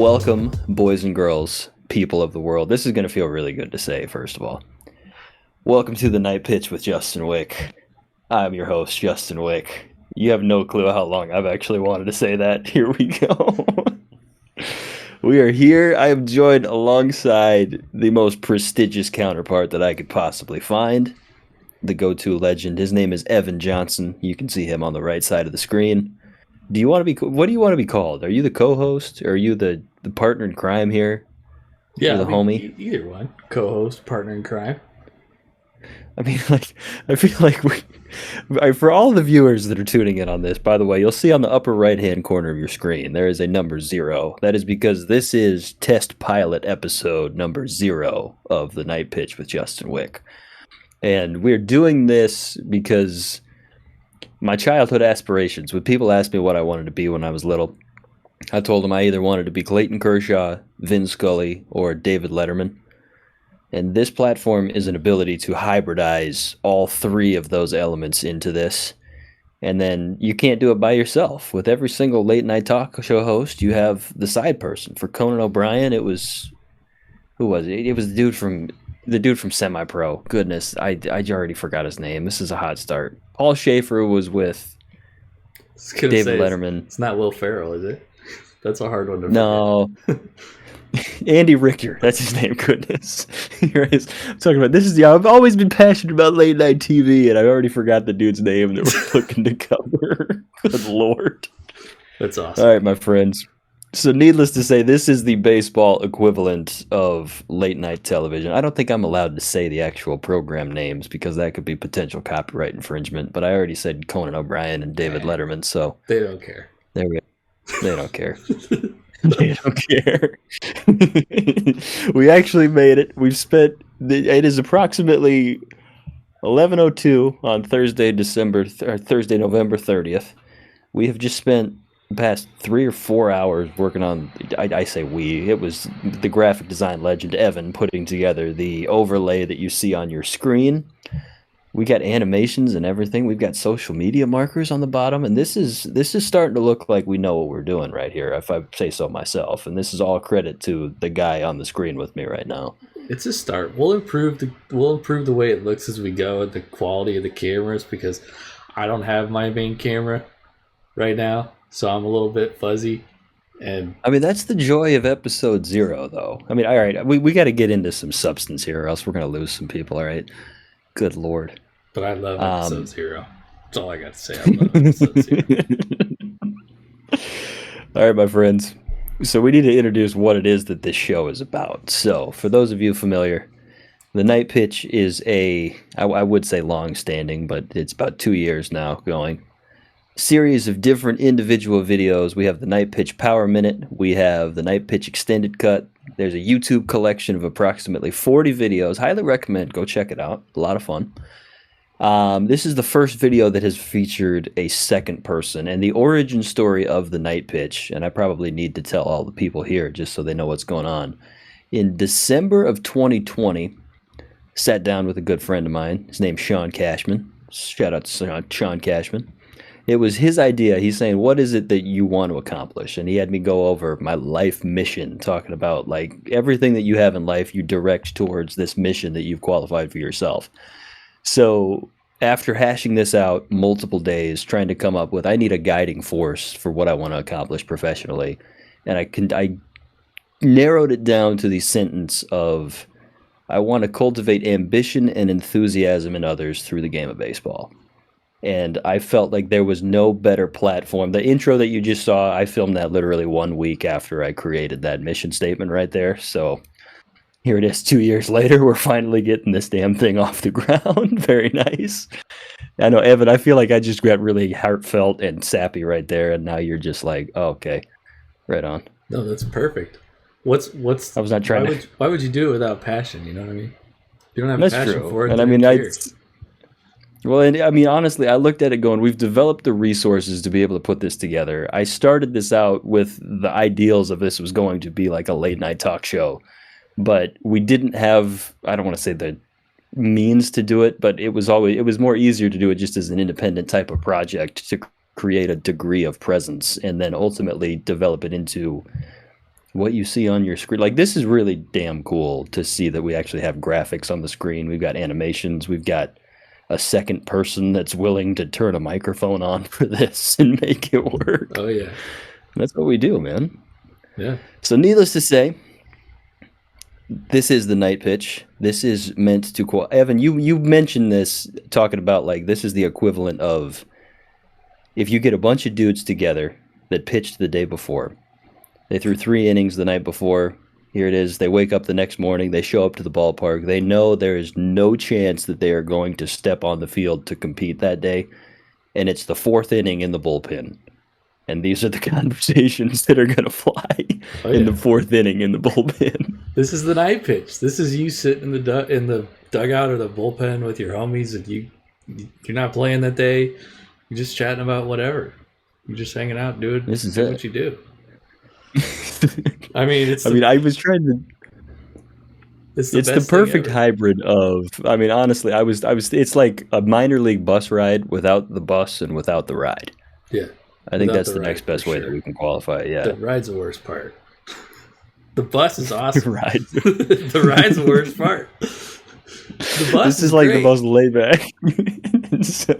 Welcome, boys and girls, people of the world. This is going to feel really good to say, first of all. Welcome to the Night Pitch with Justin Wick. I'm your host, Justin Wick. You have no clue how long I've actually wanted to say that. Here we go. We are here. I am joined alongside the most prestigious counterpart that I could possibly find, the go-to legend. His name is Evan Johnson. You can see him on the right side of the screen. What do you want to be called? Are you the co-host? Or are you the partner in crime here? Yeah, the homie. Either one. Co-host, partner in crime. I mean, I feel like for all the viewers that are tuning in on this, by the way, you'll see on the upper right-hand corner of your screen, there is a number 0. That is because this is test pilot episode number 0 of the Night Pitch with Justin Wick. And we're doing this because my childhood aspirations, when people asked me what I wanted to be when I was little, I told them I either wanted to be Clayton Kershaw, Vin Scully, or David Letterman. And this platform is an ability to hybridize all 3 of those elements into this. And then you can't do it by yourself. With every single late night talk show host, you have the side person. For Conan O'Brien, it was... Who was it? It was the dude from Semi-Pro. Goodness, I already forgot his name. This is a hot start. Paul Schaefer was with David Letterman. It's not Will Ferrell, is it? That's a hard one to No. Andy Richter, that's his name. Goodness. Here I am talking about this. I've always been passionate about late night TV, and I already forgot the dude's name that we're looking to cover. Good Lord. That's awesome. All right, my friends. So needless to say, this is the baseball equivalent of late night television. I don't think I'm allowed to say the actual program names because that could be potential copyright infringement, but I already said Conan O'Brien and David Letterman, so... They don't care. There we go. They don't care. They don't care. We actually made it. It is approximately 11:02 on Thursday, November 30th. We have just spent the past 3 or 4 hours working on, I say we, it was the graphic design legend Evan putting together the overlay that you see on your screen. We got animations and everything. We've got social media markers on the bottom, and this is starting to look like we know what we're doing right here, if I say so myself. And this is all credit to the guy on the screen with me right now. It's a start. We'll improve the way it looks as we go, and the quality of the cameras, because I don't have my main camera right now, so I'm a little bit fuzzy. And I mean, that's the joy of episode 0, though. I mean, all right, we got to get into some substance here, or else we're going to lose some people, all right? Good Lord. But I love episode 0. That's all I got to say. I love episode 0. All right, my friends. So we need to introduce what it is that this show is about. So for those of you familiar, the Night Pitch is I would say long-standing, but it's about 2 years now going, series of different individual videos. We have the Night Pitch Power Minute. We have the Night Pitch Extended Cut. There's a YouTube collection of approximately 40 videos. Highly recommend. Go check it out. A lot of fun. This is the first video that has featured a second person and the origin story of the Night Pitch. And I probably need to tell all the people here just so they know what's going on. In December of 2020, sat down with a good friend of mine. His name's Sean Cashman. Shout out to Sean Cashman. It was his idea. He's saying, what is it that you want to accomplish? And he had me go over my life mission, talking about like everything that you have in life, you direct towards this mission that you've qualified for yourself. So after hashing this out multiple days, trying to come up with, I need a guiding force for what I want to accomplish professionally. And I narrowed it down to the sentence of, I want to cultivate ambition and enthusiasm in others through the game of baseball. And I felt like there was no better platform. The intro that you just saw, I filmed that literally 1 week after I created that mission statement right there. So here it is 2 years later. We're finally getting this damn thing off the ground. Very nice. I know, Evan, I feel like I just got really heartfelt and sappy right there. And now you're just like, oh, okay, right on. No, that's perfect. What's I was not trying why would you do it without passion? You know what I mean? You don't have That's passion true. for it. And I mean, honestly, I looked at it going, we've developed the resources to be able to put this together. I started this out with the ideals of this was going to be like a late night talk show, but we didn't have, I don't want to say the means to do it, but it was more easier to do it just as an independent type of project to create a degree of presence and then ultimately develop it into what you see on your screen. Like, this is really damn cool to see that we actually have graphics on the screen. We've got animations. We've got a second person that's willing to turn a microphone on for this and make it work. Oh, yeah. That's what we do, man. Yeah. So needless to say, this is the night pitch. This is meant to Evan, you mentioned this, talking about, like, this is the equivalent of if you get a bunch of dudes together that pitched the day before. They threw 3 innings the night before. Here it is. They wake up the next morning. They show up to the ballpark. They know there is no chance that they are going to step on the field to compete that day. And it's the 4th inning in the bullpen. And these are the conversations that are going to fly in the 4th inning in the bullpen. This is the night pitch. This is you sitting in the dugout or the bullpen with your homies, and you're not playing that day. You're just chatting about whatever. You're just hanging out, doing what you do. I mean, I was trying to. It's the perfect hybrid of. I mean, honestly, I was. It's like a minor league bus ride without the bus and without the ride. Yeah, I think that's the next best way that we can qualify it. Yeah, the ride's the worst part. The bus is awesome. The ride. The ride's the worst part. The bus this is like great. the most laid back. So,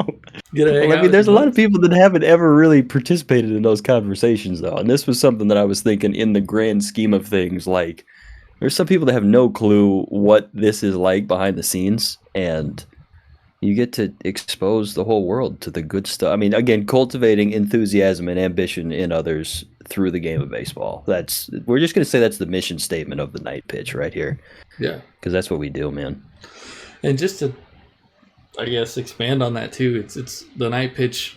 there's a lot of people that haven't ever really participated in those conversations, though. And this was something that I was thinking in the grand scheme of things. Like, there's some people that have no clue what this is like behind the scenes, and you get to expose the whole world to the good stuff. I mean, again, cultivating enthusiasm and ambition in others through the game of baseball. We're just going to say that's the mission statement of the night pitch right here. Yeah. Because that's what we do, man. And just to, I guess, expand on that too, it's the night pitch.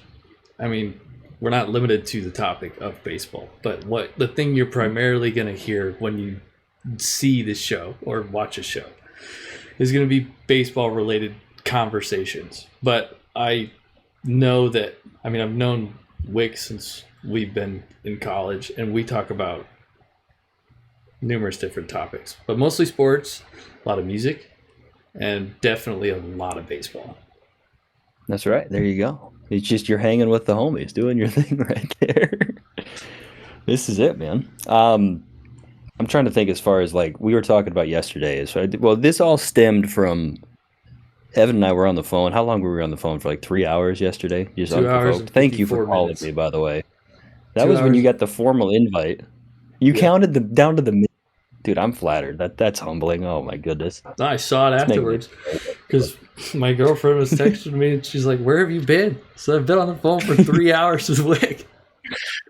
I mean, we're not limited to the topic of baseball, but the thing you're primarily going to hear when you see this show or watch a show is going to be baseball related conversations. But I know that, I've known Wick since we've been in college, and we talk about numerous different topics, but mostly sports, a lot of music, and definitely a lot of baseball. That's right. There you go. It's just you're hanging with the homies, doing your thing right there. This is it, man. I'm trying to think as far as, like, we were talking about yesterday. This all stemmed from Evan and I were on the phone. How long were we on the phone for? Like 3 hours yesterday? Just 2 hours. Thank you for calling me, by the way. That was when you got the formal invite. You counted them down to the minute. Dude, I'm flattered. That's humbling. Oh my goodness. I saw it afterwards because my girlfriend was texting me and she's like, "Where have you been?" So I've been on the phone for 3 hours with Wick.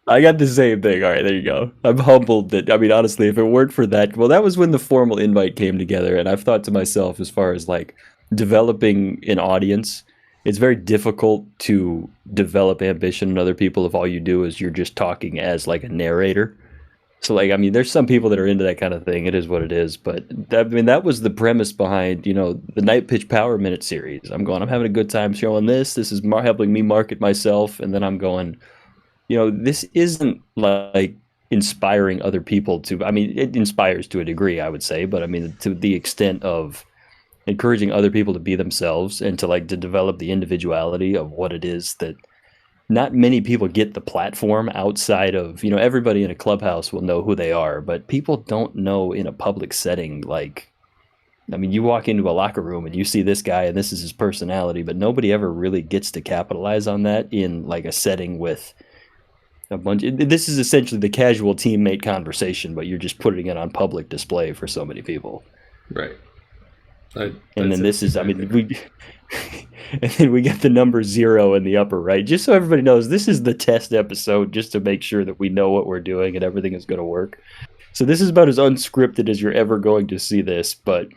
I got the same thing. All right, there you go. I'm humbled that, honestly, if it weren't for that, that was when the formal invite came together, and I've thought to myself, as far as like developing an audience, it's very difficult to develop ambition in other people if all you do is you're just talking as like a narrator. So, like, there's some people that are into that kind of thing. It is what it is. But, that was the premise behind, the Night Pitch Power Minute series. I'm having a good time showing this. This is helping me market myself. And then I'm going, this isn't like inspiring other people to, it inspires to a degree, I would say. But, to the extent of encouraging other people to be themselves and to develop the individuality of what it is that not many people get the platform outside of, everybody in a clubhouse will know who they are, but people don't know in a public setting. Like, you walk into a locker room and you see this guy and this is his personality, but nobody ever really gets to capitalize on that in like a setting with a bunch. This is essentially the casual teammate conversation, but you're just putting it on public display for so many people. Right. And then this is, and then we get the number 0 in the upper right, just so everybody knows this is the test episode, just to make sure that we know what we're doing and everything is going to work. So this is about as unscripted as you're ever going to see this, but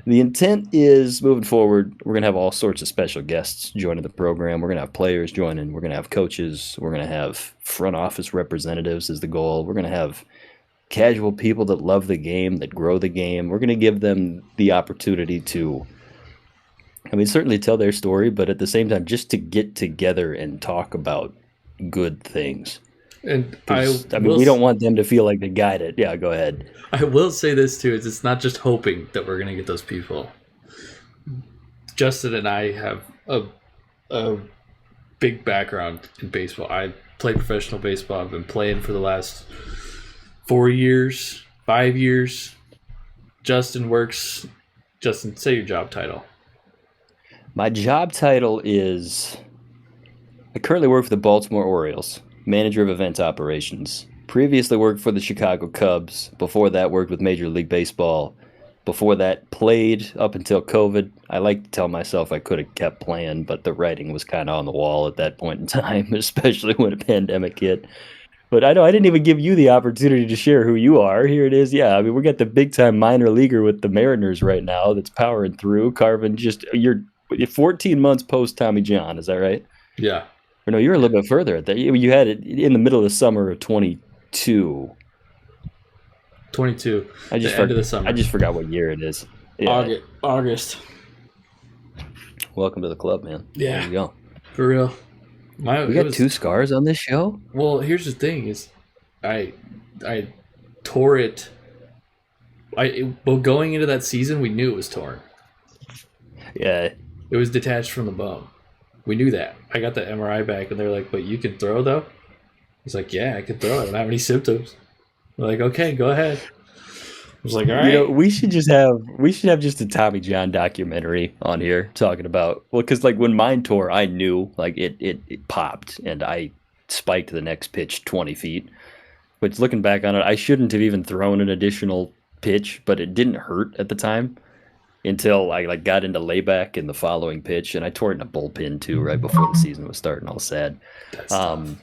the intent is, moving forward, we're going to have all sorts of special guests joining the program. We're going to have players joining. We're going to have coaches. We're going to have front office representatives is the goal. We're going to have casual people that love the game, that grow the game. We're going to give them the opportunity to, certainly tell their story, but at the same time, just to get together and talk about good things. And we don't want them to feel like they got it. Yeah, go ahead. I will say this too: it's not just hoping that we're going to get those people. Justin and I have a big background in baseball. I played professional baseball. I've been playing for the last 4 years, 5 years. Justin, say your job title. My job title is I currently work for the Baltimore Orioles, manager of event operations. Previously worked for the Chicago Cubs. Before that, worked with Major League Baseball. Before that, played up until COVID. I like to tell myself I could have kept playing, but the writing was kind of on the wall at that point in time, especially when a pandemic hit. But I know I didn't even give you the opportunity to share who you are. Here it is. Yeah, I mean, we got the big time minor leaguer with the Mariners right now that's powering through, carving you're 14 months post Tommy John. Is that right? Yeah. Or no, you're a little bit further at that. You had it in the middle of the summer of 22. 22. End of the summer. I just forgot what year it is. Yeah. August. Welcome to the club, man. Yeah. There you go. For real. We got 2 scars on this show? Well, here's the thing is I tore it. Well, going into that season, we knew it was torn. Yeah. It was detached from the bone. We knew that. I got the MRI back, and they're like, but you can throw, though? I was like, yeah, I can throw. I don't have any symptoms. They're like, okay, go ahead. I was like, all right. You know, we should have just a Tommy John documentary on here talking about, well, because like when mine tore, I knew like it popped and I spiked the next pitch 20 feet. But looking back on it, I shouldn't have even thrown an additional pitch, but it didn't hurt at the time until I like got into layback in the following pitch, and I tore it in a bullpen too right before the season was starting. All sad. That's tough.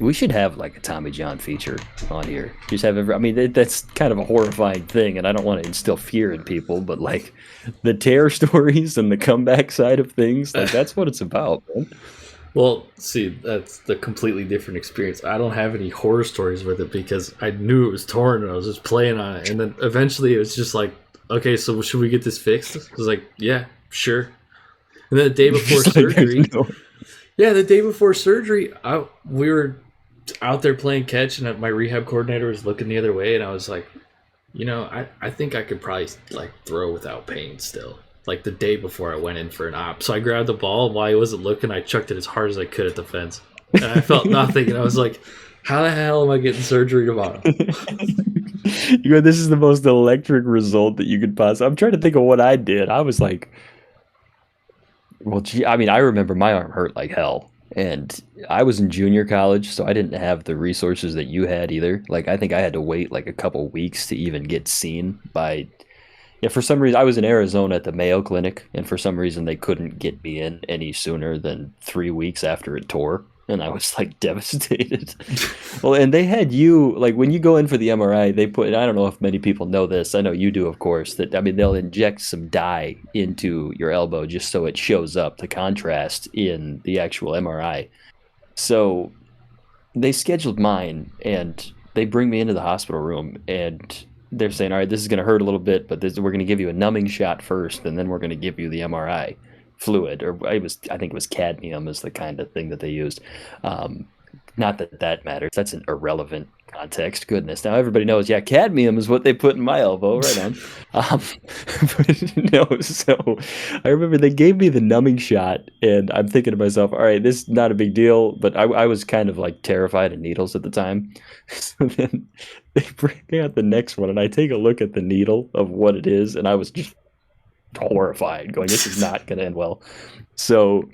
We should have like a Tommy John feature on here. Just have that's kind of a horrifying thing, and I don't want to instill fear in people, but like the terror stories and the comeback side of things, like that's what it's about, man. Well, see, that's the completely different experience. I don't have any horror stories with it because I knew it was torn and I was just playing on it. And then eventually it was just like, okay, so should we get this fixed? I was like, yeah, sure. And then the day before surgery, the day before surgery, we were out there playing catch, and my rehab coordinator was looking the other way, and I was like, I think I could probably like throw without pain still. Like the day before I went in for an op. So I grabbed the ball, and while he wasn't looking, I chucked it as hard as I could at the fence. And I felt nothing, and I was like, how the hell am I getting surgery tomorrow? This is the most electric result that you could possibly. I'm trying to think of what I did. I was like, well, gee, I mean, I remember my arm hurt like hell. And I was in junior college, so I didn't have the resources that you had either. Like, I think I had to wait like a couple weeks to even get seen by. Yeah, for some reason, I was in Arizona at the Mayo Clinic, and for some reason, they couldn't get me in any sooner than 3 weeks after it tore. And I was like devastated. Well, and they had you, like when you go in for the MRI, they put, I don't know if many people know this. I know you do, of course, that, I mean, they'll inject some dye into your elbow just so it shows up, the contrast in the actual MRI. So they scheduled mine and they bring me into the hospital room and they're saying, all right, this is going to hurt a little bit, but we're going to give you a numbing shot first, and then we're going to give you the MRI fluid, or I think it was cadmium is the kind of thing that they used. Not that matters. That's an irrelevant context. Goodness. Now everybody knows, yeah, cadmium is what they put in my elbow, right on. But no, so I remember they gave me the numbing shot, and I'm thinking to myself, all right, this is not a big deal, but I was kind of like terrified of needles at the time. So then they bring out the next one, and I take a look at the needle of what it is, and I was just horrified, going, this is not going to end well. So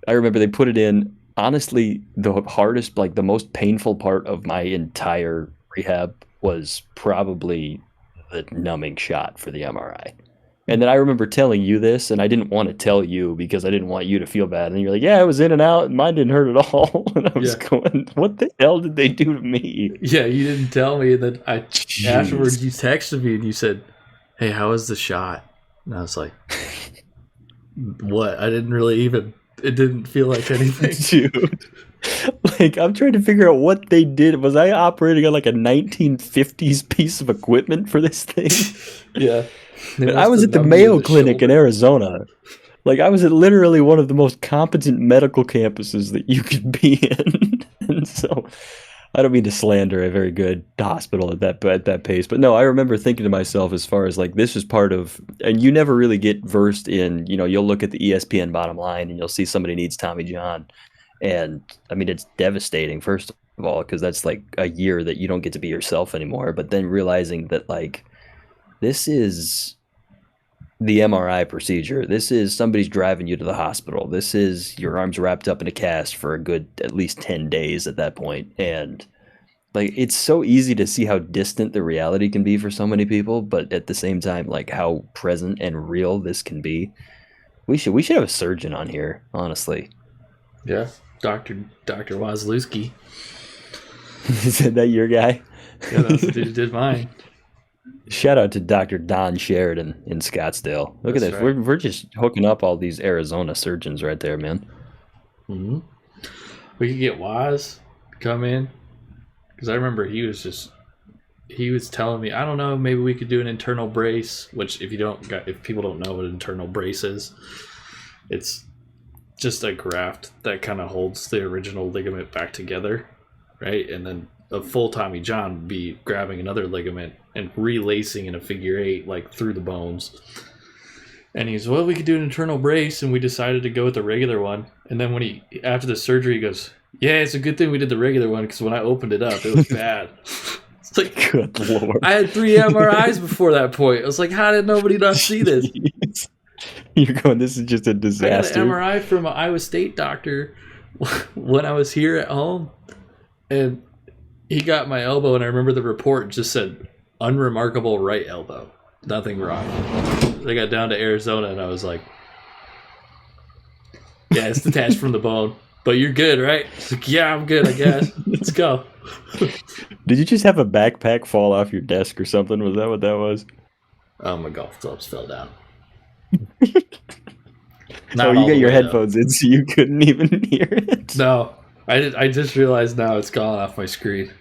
I remember they put it in. Honestly, the hardest, like the most painful part of my entire rehab was probably the numbing shot for the MRI. And then I remember telling you this, and I didn't want to tell you because I didn't want you to feel bad. And you're like, yeah, it was in and out, and mine didn't hurt at all. And I was going, what the hell did they do to me? Yeah, you didn't tell me. And then afterwards you texted me and you said, hey, how was the shot? And I was like, what? I didn't really even, it didn't feel like anything. Dude, like I'm trying to figure out what they did. Was I operating on like a 1950s piece of equipment for this thing? Yeah. I was at the Mayo Clinic in Arizona. Like I was at literally one of the most competent medical campuses that you could be in. And so I don't mean to slander a very good hospital at that pace, but no, I remember thinking to myself as far as like this is part of, and you never really get versed in, you'll look at the ESPN bottom line and you'll see somebody needs Tommy John, and I mean it's devastating first of of all, because that's like a year that you don't get to be yourself anymore. But then realizing that like this is the MRI procedure. This is somebody's driving you to the hospital. This is your arms wrapped up in a cast for a good at least 10 days at that point. And like it's so easy to see how distant the reality can be for so many people, but at the same time like how present and real this can be. We should have a surgeon on here, honestly. Yeah, Dr. Wazlewski. Is that your guy? Yeah, that's the dude who did mine. Shout out to Dr. Don Sheridan in Scottsdale. Look at That's this. right. We're just hooking up all these Arizona surgeons right there, man. Mm-hmm. We could get Waz to come in, because I remember he was telling me, I don't know, maybe we could do an internal brace. Which if people don't know what an internal brace is, it's just a graft that kind of holds the original ligament back together, right? And then a full Tommy John would be grabbing another ligament and relacing in a figure eight, like through the bones. And he's, well, we could do an internal brace, and we decided to go with the regular one. And then when after the surgery, he goes, yeah, it's a good thing we did the regular one, because when I opened it up, it was bad. It's like, good Lord. I had 3 MRIs before that point. I was like, how did nobody not see this? Jeez. You're going, this is just a disaster. I got an MRI from an Iowa State doctor when I was here at home, and he got my elbow, and I remember the report just said, unremarkable right elbow. Nothing wrong. I got down to Arizona, and I was like, yeah, it's detached from the bone, but you're good, right? He's like, yeah, I'm good, I guess. Let's go. Did you just have a backpack fall off your desk or something? Was that what that was? Oh, my golf clubs fell down. Oh, you got your headphones in, so you couldn't even hear it. No, I just realized now it's gone off my screen.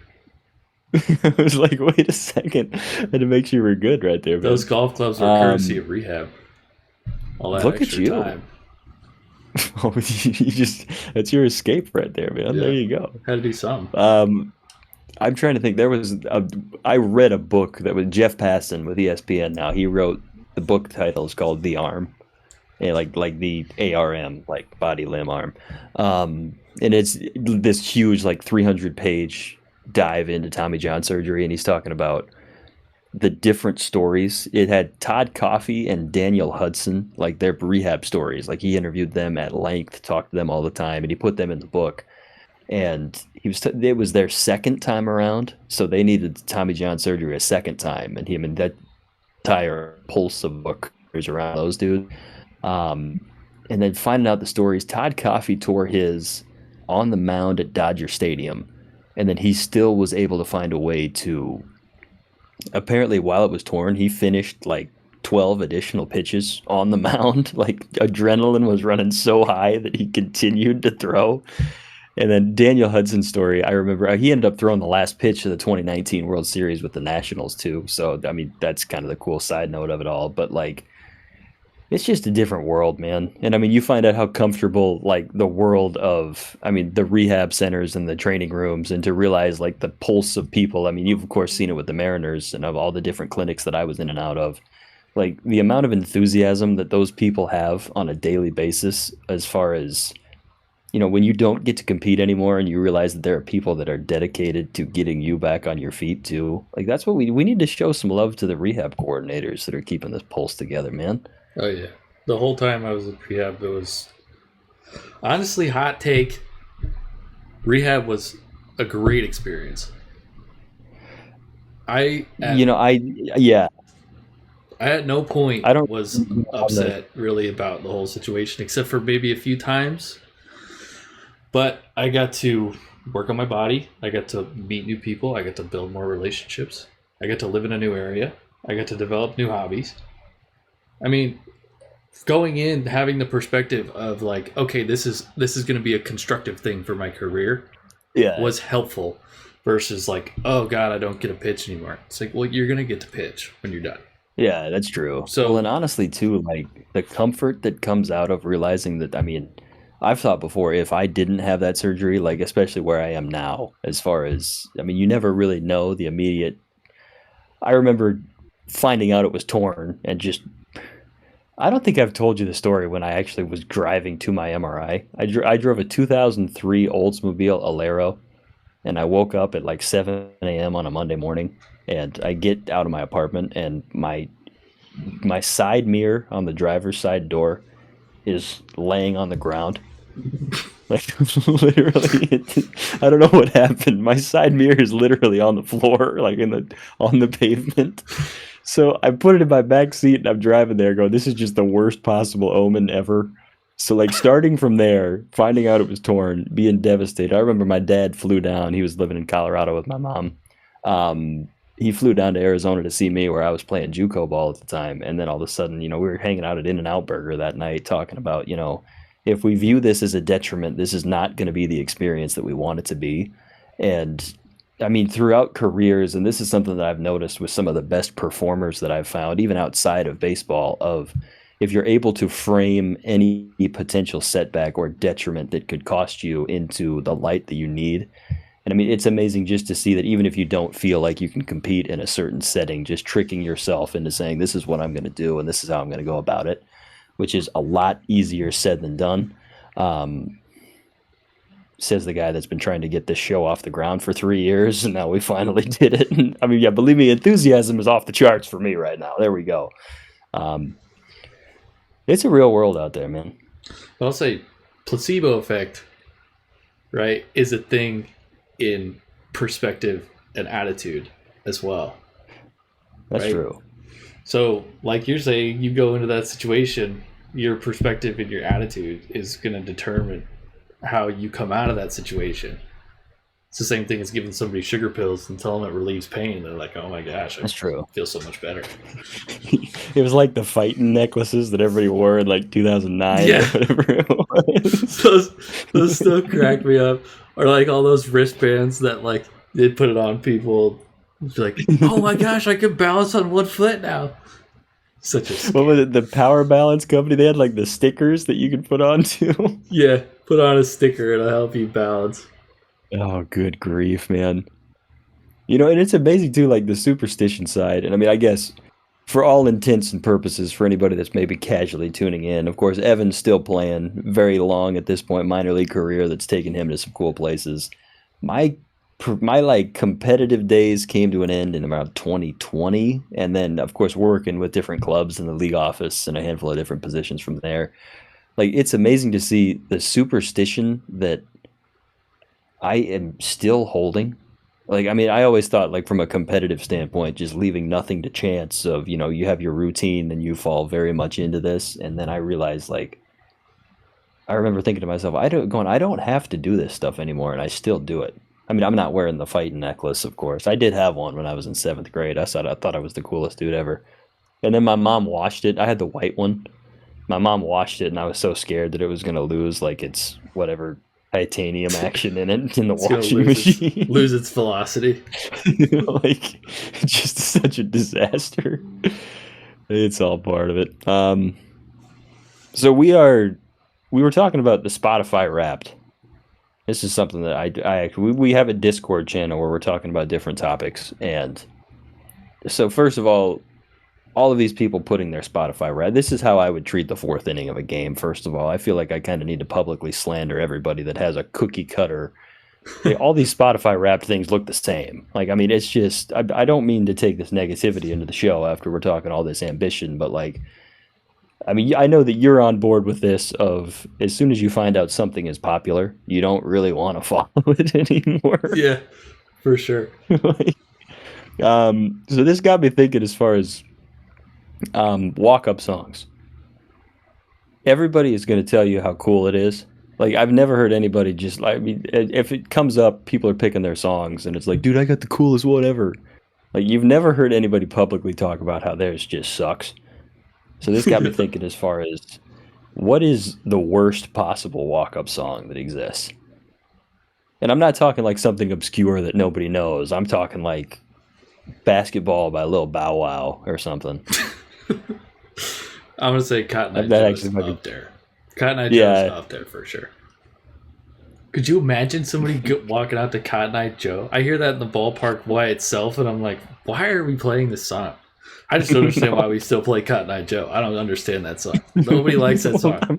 I was like, wait a second. I had to make sure you were good right there, man. Those golf clubs were courtesy of rehab. All that look extra at you. time. Oh, you just—that's your escape right there, man. Yeah. There you go. Had to do something. I'm trying to think. I read a book that was Jeff Passan with ESPN. Now he wrote the book title is called The Arm, and like the ARM, like body limb arm, and it's this huge like 300-page dive into Tommy John surgery, and he's talking about the different stories. It had Todd Coffey and Daniel Hudson, like their rehab stories. Like he interviewed them at length, talked to them all the time, and he put them in the book. And it was their second time around, so they needed Tommy John surgery a second time, and him and that entire pulse of book is around those dudes. And then finding out the stories, Todd Coffey tore his on the mound at Dodger Stadium, and then he still was able to find a way to. Apparently, while it was torn, he finished like 12 additional pitches on the mound. Like adrenaline was running so high that he continued to throw. And then Daniel Hudson's story, I remember he ended up throwing the last pitch of the 2019 World Series with the Nationals too. So, I mean, that's kind of the cool side note of it all. But like, it's just a different world, man. And I mean, you find out how comfortable like the world of, I mean, the rehab centers and the training rooms, and to realize like the pulse of people. I mean, you've of course seen it with the Mariners and of all the different clinics that I was in and out of. Like the amount of enthusiasm that those people have on a daily basis, as far as, you know, when you don't get to compete anymore and you realize that there are people that are dedicated to getting you back on your feet too. Like that's what we need to show some love to the rehab coordinators that are keeping this pulse together, man. Oh, yeah. The whole time I was at rehab, it was honestly, hot take, rehab was a great experience. I at no point was upset really about the whole situation, except for maybe a few times. But I got to work on my body. I got to meet new people. I got to build more relationships. I got to live in a new area. I got to develop new hobbies. I mean, going in, having the perspective of like, okay, this is going to be a constructive thing for my career, was helpful. Versus like, oh God, I don't get a pitch anymore. It's like, well, you're going to get to pitch when you're done. Yeah, that's true. So, well, and honestly too, like the comfort that comes out of realizing that, I mean, I've thought before, if I didn't have that surgery, like especially where I am now, as far as, I mean, you never really know the immediate. I remember finding out it was torn and just, I don't think I've told you the story when I actually was driving to my MRI. I drove a 2003 Oldsmobile Alero, and I woke up at like 7 a.m. on a Monday morning, and I get out of my apartment, and my side mirror on the driver's side door is laying on the ground. Like literally, I don't know what happened. My side mirror is literally on the floor, like on the pavement. So I put it in my back seat and I'm driving there going, this is just the worst possible omen ever. So like starting from there, finding out it was torn, being devastated. I remember my dad flew down. He was living in Colorado with my mom. He flew down to Arizona to see me where I was playing JUCO ball at the time. And then all of a sudden, we were hanging out at In-N-Out Burger that night talking about, if we view this as a detriment, this is not going to be the experience that we want it to be. And I mean, throughout careers, and this is something that I've noticed with some of the best performers that I've found, even outside of baseball, of if you're able to frame any potential setback or detriment that could cost you into the light that you need. And I mean, it's amazing just to see that even if you don't feel like you can compete in a certain setting, just tricking yourself into saying, this is what I'm going to do and this is how I'm going to go about it, which is a lot easier said than done. Says the guy that's been trying to get this show off the ground for 3 years, and now we finally did it. And, I mean, yeah, believe me, enthusiasm is off the charts for me right now. There we go. It's a real world out there, man. I'll say placebo effect, right, is a thing in perspective and attitude as well. That's right? true. So, like you're saying, you go into that situation, your perspective and your attitude is going to determine how you come out of that situation. It's the same thing as giving somebody sugar pills and telling them it relieves pain. They're like, oh my gosh, That's true. feel so much better. It was like the fighting necklaces that everybody wore in like 2009 or whatever it was. those still crack me up. Or like all those wristbands that like they put it on people. It's like, oh my gosh, I can balance on one foot now. Such a scam. What was it? The Power Balance Company? They had like the stickers that you could put on too. Yeah, put on a sticker. It'll help you balance. Oh, good grief, man. And it's amazing too, like the superstition side. And I mean, I guess for all intents and purposes, for anybody that's maybe casually tuning in, of course, Evan's still playing very long at this point, minor league career that's taken him to some cool places. My like competitive days came to an end in about 2020, and then of course working with different clubs in the league office and a handful of different positions from there. Like it's amazing to see the superstition that I am still holding. Like I mean, I always thought like from a competitive standpoint, just leaving nothing to chance of, you have your routine and you fall very much into this, and then I realized like I remember thinking to myself, I don't have to do this stuff anymore, and I still do it. I mean, I'm not wearing the fighting necklace, of course. I did have one when I was in 7th grade. I thought I was the coolest dude ever. And then my mom washed it. I had the white one. My mom washed it, and I was so scared that it was going to lose, like, its whatever titanium action in it in the washing machine. Lose its velocity. Like, just such a disaster. It's all part of it. So we were talking about the Spotify Wrapped. This is something that we have a Discord channel where we're talking about different topics. And so first of all of these people putting their Spotify Wrapped, this is how I would treat the 4th inning of a game. First of all, I feel like I kind of need to publicly slander everybody that has a cookie cutter. All these Spotify Wrapped things look the same. Like, I mean, it's just, I don't mean to take this negativity into the show after we're talking all this ambition, but like, I mean, I know that you're on board with this of as soon as you find out something is popular, you don't really want to follow it anymore. Yeah, for sure. So this got me thinking as far as walk-up songs. Everybody is going to tell you how cool it is. Like, I've never heard anybody just, like, I mean, if it comes up, people are picking their songs, and it's like, dude, I got the coolest whatever. Like, you've never heard anybody publicly talk about how theirs just sucks. So this got me thinking as far as what is the worst possible walk-up song that exists? And I'm not talking like something obscure that nobody knows. I'm talking like Basketball by Lil Bow Wow or something. I'm going to say Cotton Eye Joe is up there. Cotton Eye Joe is up there for sure. Could you imagine somebody walking out to Cotton Eye Joe? I hear that in the ballpark by itself, and I'm like, why are we playing this song? I just don't understand why we still play Cotton Eye Joe. I don't understand that song. Nobody likes that song.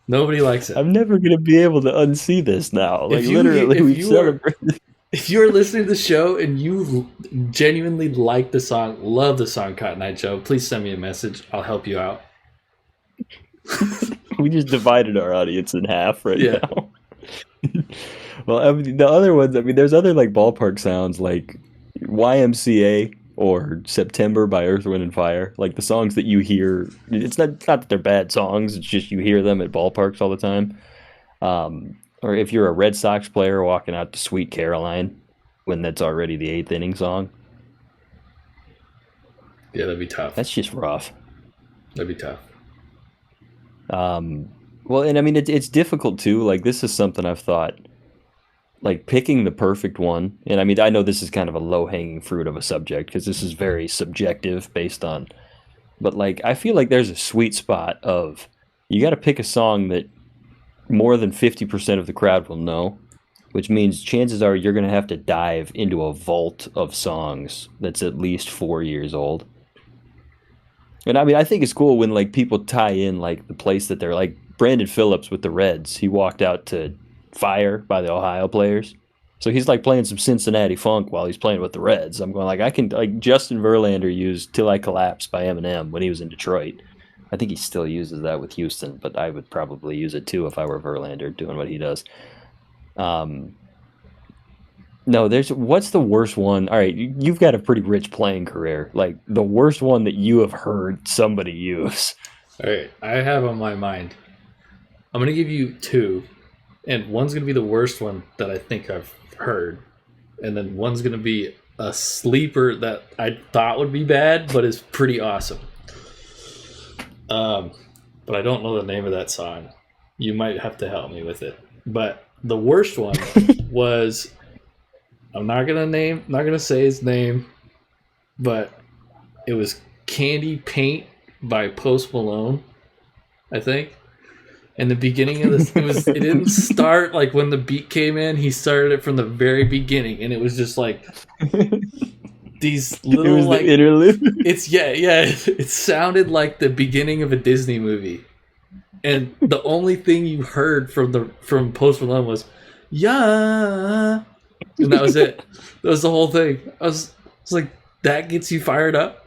Nobody likes it. I'm never going to be able to unsee this now. Like, literally, we've celebrated. if you're listening to the show and you genuinely like the song, love the song Cotton Eye Joe, please send me a message. I'll help you out. We just divided our audience in half right Yeah. now. Well, I mean, the other ones, I mean, there's other like ballpark sounds like YMCA or September by Earth, Wind, and Fire. Like the songs that you hear, it's not that they're bad songs, it's just you hear them at ballparks all the time. Or if you're a Red Sox player walking out to Sweet Caroline when that's already the eighth inning song, Yeah, that'd be tough. that's just rough. That'd be tough. Well, and I mean, it's difficult too. Like, this is something I've thought, like picking the perfect one. And I mean, I know this is kind of a low hanging fruit of a subject because this is very subjective based on, but like, I feel like there's a sweet spot of you got to pick a song that more than 50% of the crowd will know, which means chances are you're going to have to dive into a vault of songs that's at least 4 years old. And I mean, I think it's cool when like people tie in like the place that they're like Brandon Phillips with the Reds. He walked out to Fire by the Ohio Players. So he's like playing some Cincinnati funk while he's playing with the Reds. I'm going like, I can, like Justin Verlander used Till I Collapse by Eminem when he was in Detroit. I think he still uses that with Houston, but I would probably use it too if I were Verlander doing what he does. No, what's the worst one? All right, you've got a pretty rich playing career. Like the worst one that you have heard somebody use. All right, I have on my mind. I'm gonna give you two, and one's gonna be the worst one that I think I've heard, and then one's gonna be a sleeper that I thought would be bad, but is pretty awesome. But I don't know the name of that song. You might have to help me with it. But the worst one was, I'm not gonna say his name, but it was Candy Paint by Post Malone, I think. And the beginning of this, it didn't start like when the beat came in. He started it from the very beginning, and it was just like these little, it was like the interlude. It sounded like the beginning of a Disney movie, and the only thing you heard from Post Malone was "Yeah," and that was it. That was the whole thing. I was like, that gets you fired up.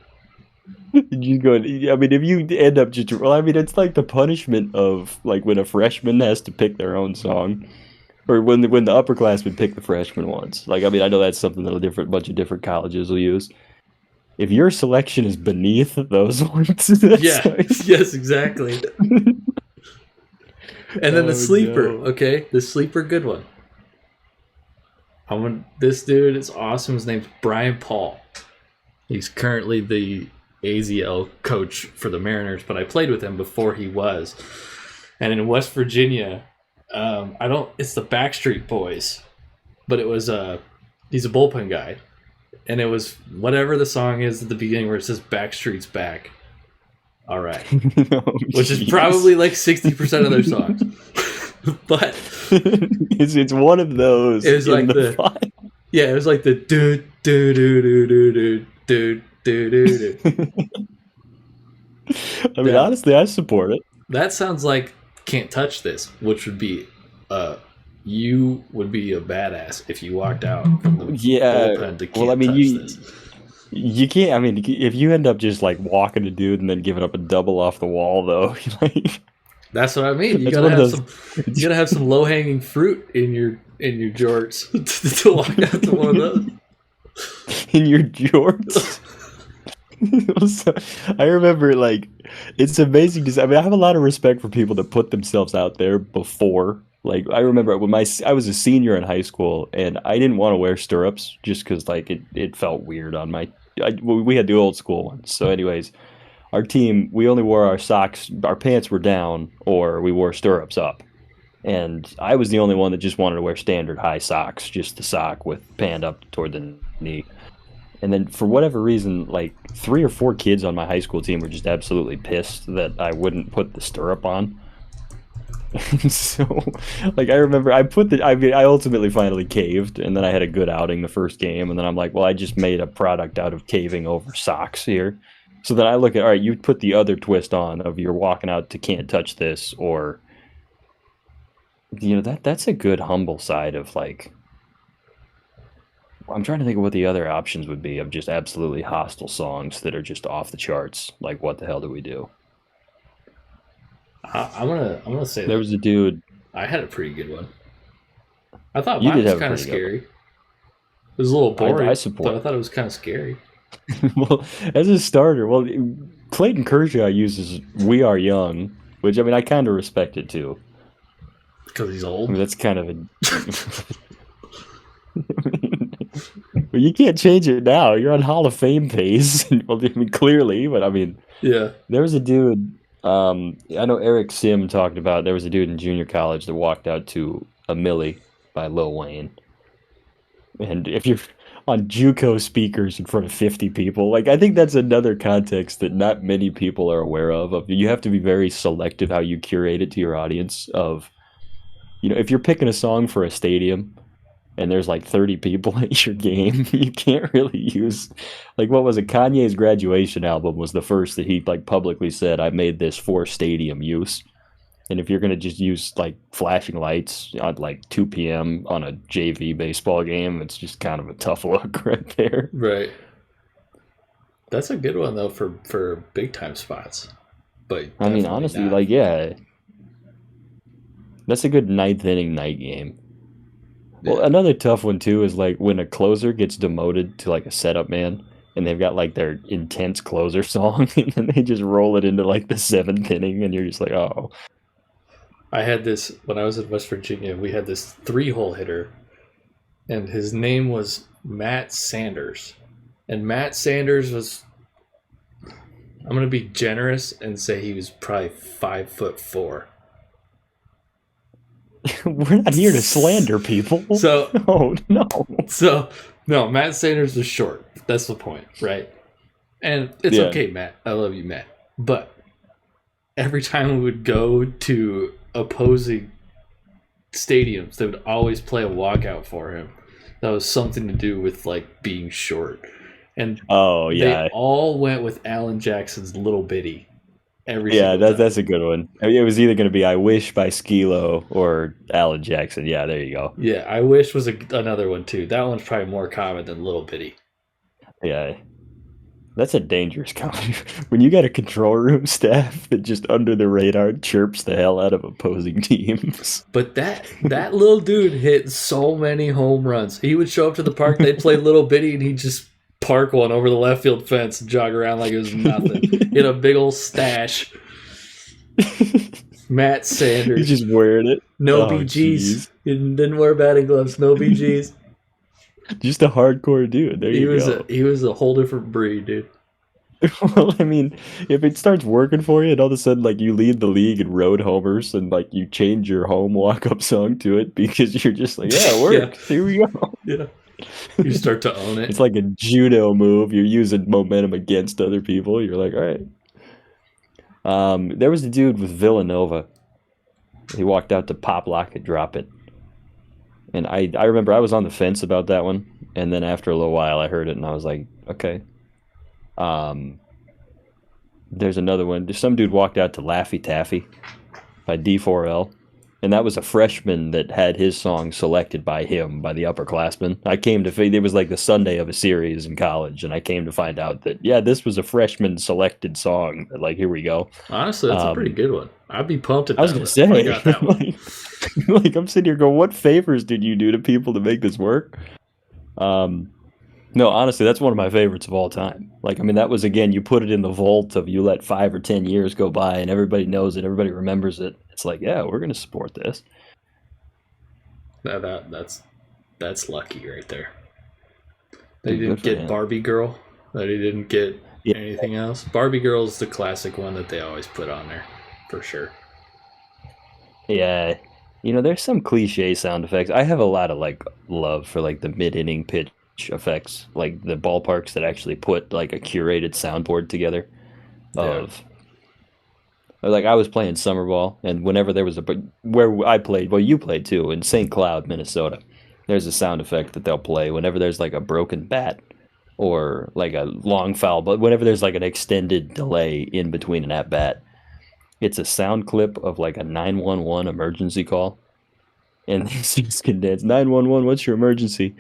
You go. I mean, if you end up just, well, I mean, it's like the punishment of like when a freshman has to pick their own song, or when the upperclassmen pick the freshman ones. Like, I mean, I know that's something that a bunch of different colleges will use. If your selection is beneath those ones, yes, exactly. And then the sleeper, okay, the sleeper, good one. This dude is awesome. His name's Brian Paul. He's currently the AZL coach for the Mariners, but I played with him before he was. And in West Virginia, it's the Backstreet Boys, but it was he's a bullpen guy, and it was whatever the song is at the beginning where it says Backstreet's back. All right, which is probably like 60% of their songs, but it's one of those. It was like it was like the do do do do do do do do do. I mean, honestly, I support it. That sounds like Can't Touch This, which would be you would be a badass if you walked out from the bullpen to Touch This. You can't. I mean, if you end up just like walking a dude and then giving up a double off the wall, though, like that's what I mean. You gotta have some low hanging fruit in your jorts to walk out to one of those. In your jorts. I remember, like, it's amazing. I mean, I have a lot of respect for people that put themselves out there before. Like, I remember when I was a senior in high school, and I didn't want to wear stirrups just because, like, it felt weird on my. We had the old school ones. So, anyways, our team, we only wore our socks. Our pants were down, or we wore stirrups up. And I was the only one that just wanted to wear standard high socks, just the sock with panned up toward the knee. And then for whatever reason, like 3 or 4 kids on my high school team were just absolutely pissed that I wouldn't put the stirrup on. So, like, I remember I ultimately finally caved, and then I had a good outing the first game, and then I'm like, well, I just made a product out of caving over socks here. So then I look at, all right, you put the other twist on of you're walking out to Can't Touch This, or, you know, that's a good humble side of, like, I'm trying to think of what the other options would be of just absolutely hostile songs that are just off the charts. Like, what the hell do we do? I'm gonna say There that was a dude. I had a pretty good one. I thought You mine did was have a kind of pretty good scary. It was a little one. I boring, but support. I thought it was kind of scary Well, as a starter, well, Clayton Kershaw uses "We Are Young," which I mean I kind of respect it too. because he's I mean old. that's kind of a. Well, you can't change it now. You're on Hall of Fame pace. Well, I mean, clearly, but I mean, Yeah. there was a dude. I know Eric Sim talked about. There was a dude in junior college that walked out to "A Millie" by Lil Wayne, and if you're on JUCO speakers in front of 50 people, like I think that's another context that not many people are aware of. Of you have to be very selective how you curate it to your audience. Of if you're picking a song for a stadium and there's like 30 people at your game, you can't really use like what was it? Kanye's graduation album was the first that he like publicly said, "I made this for stadium use." And if you're gonna just use like flashing lights at like 2 p.m. on a JV baseball game, it's just kind of a tough look right there. Right. That's a good one though for big time spots. But I mean, definitely honestly, not. like yeah, that's a good ninth inning night game. Well, Yeah. another tough one too is like when a closer gets demoted to like a setup man, and they've got like their intense closer song, and then they just roll it into like the seventh inning, and you're just like, oh, I had this when I was in West Virginia. We had this 3-hole hitter, and his name was Matt Sanders. And Matt Sanders was, I'm going to be generous and say he was probably 5'4". we're not here to slander people. So, Oh no. no, Matt Sanders was short. That's the point, right? And it's Yeah. okay, Matt. I love you, Matt. But every time we would go to opposing stadiums, they would always play a walkout for him. That was something to do with like being short. And Oh yeah. they all went with Alan Jackson's Little Bitty every Yeah, single time. that's a good one. I mean, it was either going to be "I Wish" by Skilo or Alan Jackson. Yeah, there you go. Yeah, I wish was another one too. That one's probably more common than Little Bitty. Yeah, that's a dangerous comedy. When you got a control room staff that just under the radar chirps the hell out of opposing teams. But that little dude hit so many home runs. He would show up to the park, they'd play Little Bitty, and he'd just park one over the left field fence and jog around like it was nothing. He had a big old stash. Matt He's Sanders. just wearing it. No Oh, BGs. jeez. He didn't wear batting gloves. No BGs. Just a hardcore dude. There you go. He was a whole different breed, dude. Well, I mean, if it starts working for you, and all of a sudden, like you lead the league in road homers, and like you change your home walk-up song to it because you're just like, yeah, it worked. Here we go. Yeah. You start to own it. It's like a judo move. You're using momentum against other people. You're like, all right. There was a dude with Villanova. He walked out to "Pop Lock It, Drop It," and I remember I was on the fence about that one, and then after a little while, I heard it, and I was like, okay. There's another one. There's some dude walked out to "Laffy Taffy" by D4L. And that was a freshman that had his song selected by him, by the upperclassmen. I came to it was like the Sunday of a series in college, and I came to find out that yeah, this was a freshman selected song. Like here we go. Honestly, that's a pretty good one. I'd be pumped at that. I was gonna list if say, I got that one. like I'm sitting here going, what favors did you do to people to make this work? No, honestly, that's one of my favorites of all time. Like, I mean, that was again, you put it in the vault of you let 5 or 10 years go by, and everybody knows it, everybody remembers it. It's like, yeah, we're gonna support this. That's lucky right there. They Good didn't for get him. Barbie Girl. They didn't get Yeah. anything else. Barbie Girl is the classic one that they always put on there, for sure. Yeah, there's some cliche sound effects. I have a lot of like love for like the mid-inning pitch effects, like the ballparks that actually put like a curated soundboard together of like I was playing summer ball, and whenever there was where I played, well, you played too in St. Cloud, Minnesota. There's a sound effect that they'll play whenever there's like a broken bat or like a long foul, but whenever there's like an extended delay in between an at bat, it's a sound clip of like a 911 emergency call, and it's just condensed. 911, what's your emergency?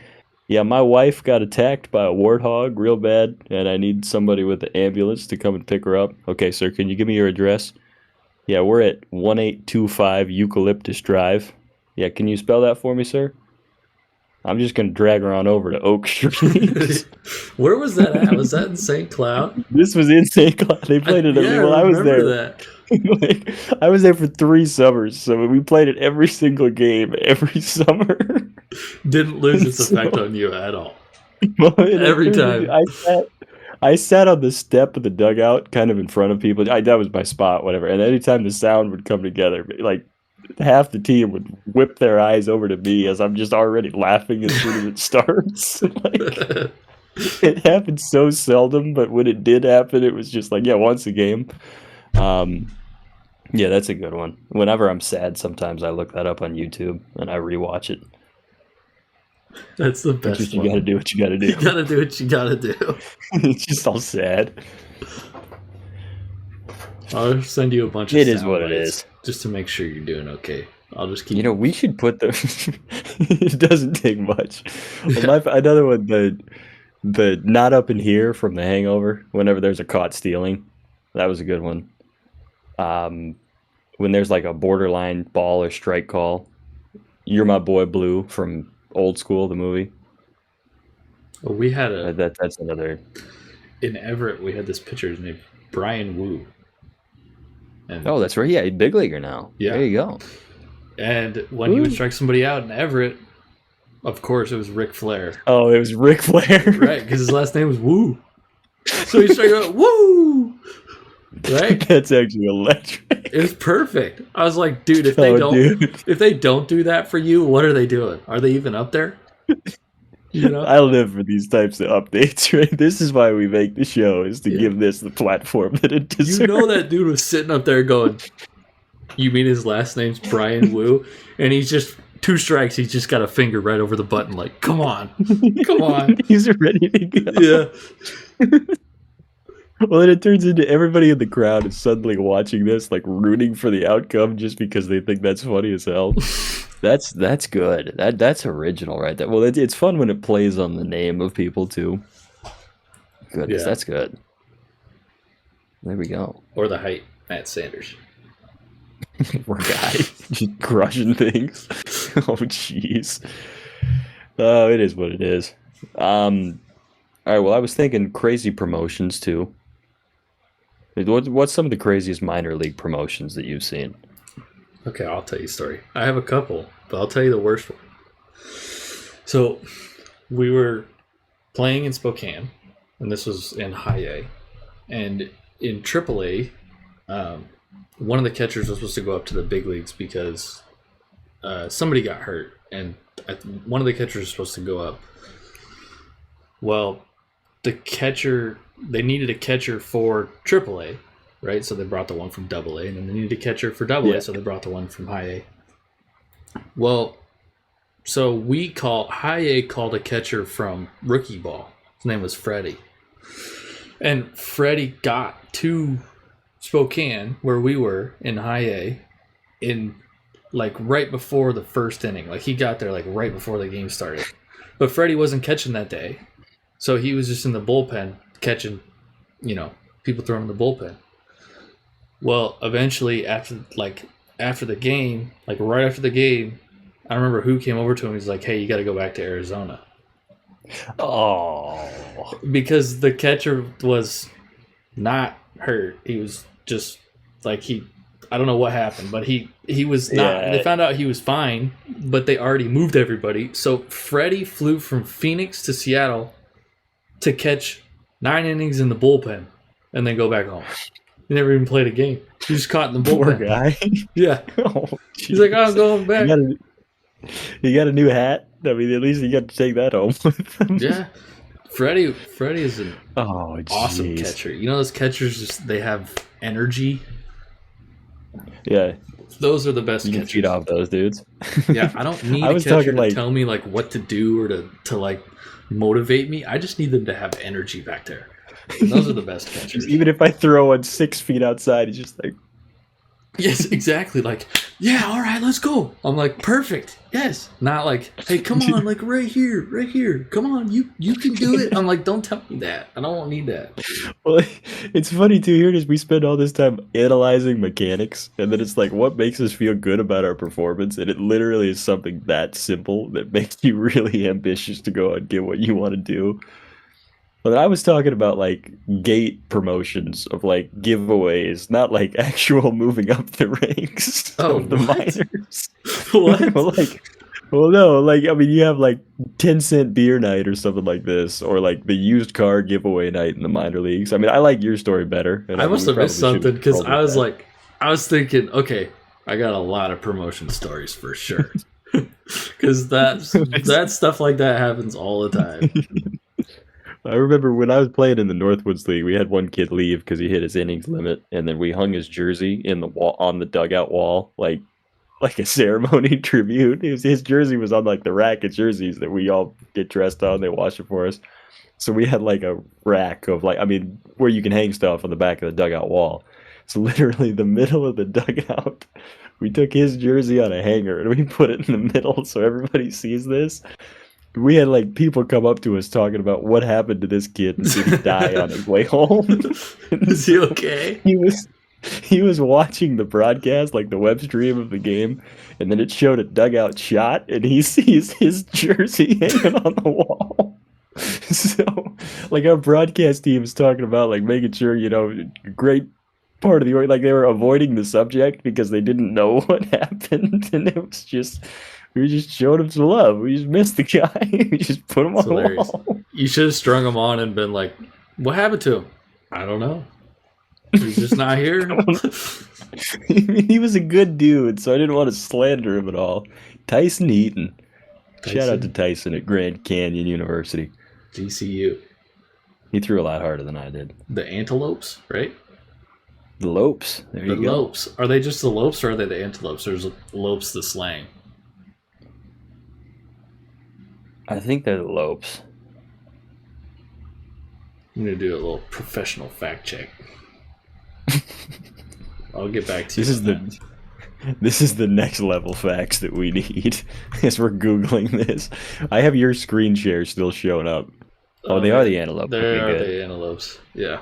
Yeah, my wife got attacked by a warthog real bad, and I need somebody with the ambulance to come and pick her up. Okay, sir, can you give me your address? Yeah, we're at 1825 Eucalyptus Drive. Yeah, can you spell that for me, sir? I'm just going to drag her on over to Oak Street. Where was that at? Was that in St. Cloud? This was in St. Cloud. They played it. Yeah, Well, I I was remember there. that. Like, I was there for 3 summers, so we played it every single game every summer. Didn't lose its So, effect on you at all. well, Every time. I sat on the step of the dugout, kind of in front of people. That was my spot, whatever. And anytime the sound would come together, like half the team would whip their eyes over to me as I'm just already laughing as soon as it starts. Like, it happened so seldom, but when it did happen, it was just like, yeah, once a game. Yeah, that's a good one. Whenever I'm sad, sometimes I look that up on YouTube and I rewatch it. That's the It's best just you one. got to do what you got to do. You gotta do what you gotta do. It's just all sad. I'll send you a bunch of It is sound what it bites is. just to make sure you're doing okay. I'll just keep. You know, we should put the. It doesn't take much. Yeah. Well, another one, the not up in here from The Hangover. Whenever there's a caught stealing, that was a good one. When there's like a borderline ball or strike call, "You're My Boy Blue" from Old School, the movie. We had a That's another. in Everett. We had this pitcher named Brian Wu, and Oh, that's right. Yeah, big leaguer now. Yeah. There you go. and when he would Woo. strike somebody out in Everett, of course it was Ric Flair, Oh, it was Ric Flair. right? Because his last name was Wu, so he struck out Woo, right? That's actually electric. It was perfect. I was like, dude, if Dude. they don't do that for you, what are they doing? Are they even up there? You know? I live for these types of updates, right? This is why we make the show, is to Yeah. give this the platform that it deserves. You know that dude was sitting up there going, you mean his last name's Brian Wu? And he's just 2 strikes. He's just got a finger right over the button, like, come on. Come on. He's ready to go. Yeah. Well, then it turns into everybody in the crowd is suddenly watching this, like rooting for the outcome just because they think that's funny as hell. That's good. That's original, right? Well, it's fun when it plays on the name of people too. Goodness, Yeah. that's good. There we go. Or the height, Matt Sanders. Poor guy, just crushing things. Oh, jeez. Oh, it is what it is. All right. Well, I was thinking crazy promotions too. What's some of the craziest minor league promotions that you've seen? Okay, I'll tell you a story. I have a couple, but I'll tell you the worst one. So, we were playing in Spokane, and this was in High A. And in AAA, one of the catchers was supposed to go up to the big leagues because somebody got hurt, and one of the catchers was supposed to go up. Well, they needed a catcher for AAA, right? So they brought the one from AA, and then they needed a catcher for AA, Yeah. so they brought the one from High A. Well, so High A called a catcher from rookie ball. His name was Freddie. And Freddie got to Spokane, where we were in High A, in like right before the first inning. Like he got there like right before the game started. But Freddie wasn't catching that day. So he was just in the bullpen catching, people throwing in the bullpen. Well, eventually after the game, like right after the game, I don't remember who came over to him. He's like, "Hey, you got to go back to Arizona." Oh, Because the catcher was not hurt. He was just like I don't know what happened, but he was not. Yeah. They found out he was fine, but they already moved everybody. So Freddie flew from Phoenix to Seattle to catch 9 innings in the bullpen and then go back home. He never even played a game. He was caught in the poor bullpen. guy. Yeah. Oh, He's like, "I'm going back." You got a new hat. I mean, at least you got to take that home with him. Yeah. Freddie is an Oh, awesome jeez. catcher. You know those catchers they have energy. Yeah, Those are the best you can catchers. feed off those dudes. Yeah, I don't need I a was catcher talking, to like- tell me like what to do or to like motivate me. I just need them to have energy back there. And those are the best catchers. Even if I throw one 6 feet outside, it's just like, Yes, exactly. Like, yeah, all right, let's go. I'm like, perfect. Yes. Not like, hey, come on, like right here, right here. Come on, you can do it. I'm like, don't tell me that. I don't need that. Well, it's funny too. Here it is. We spend all this time analyzing mechanics, and then it's like, what makes us feel good about our performance? And it literally is something that simple that makes you really ambitious to go and get what you want to do. But I was talking about like gate promotions of like giveaways, not like actual moving up the ranks Oh, of the what? minors. What? Well, like, well, no, like I mean, you have like 10-cent beer night or something like this, or like the used car giveaway night in the minor leagues. I mean, I like your story better, and I I mean, must we have missed probably should something because roll I with was that. like, I was thinking, okay, I got a lot of promotion stories for sure. Because that stuff like that happens all the time. I remember when I was playing in the Northwoods League, we had one kid leave because he hit his innings limit, and then we hung his jersey in the wall on the dugout wall, like a ceremony tribute. His jersey was on like the rack of jerseys that we all get dressed on. They wash it for us. So we had like a rack of like, I mean, where you can hang stuff on the back of the dugout wall. So literally the middle of the dugout, we took his jersey on a hanger and we put it in the middle so everybody sees this. We had like people come up to us talking about what happened to this kid and did he die on his way home. And Is he so okay? he was watching the broadcast, like the web stream of the game, and then it showed a dugout shot, and he sees his jersey hanging on the wall. So, like our broadcast team is talking about, like making sure great part of the like they were avoiding the subject because they didn't know what happened, and it was just we just showed him some love. We just missed the guy. We just put him It's on the hilarious. wall. You should have strung him on and been like, what happened to him? I don't know. He's just not here. He was a good dude, so I didn't want to slander him at all. Tyson Eaton. Shout out to Tyson at Grand Canyon University. GCU. He threw a lot harder than I did. The antelopes, right? The Lopes. There The you go. lopes. Are they just the lopes or are they the antelopes? There's lopes the slang. I think they're the Lopes. I'm going to do a little professional fact check. I'll get back to you. This is the next level facts that we need as we're Googling this. I have your screen share still showing up. Oh, they are the antelope. They Okay, are good. the antelopes. Yeah.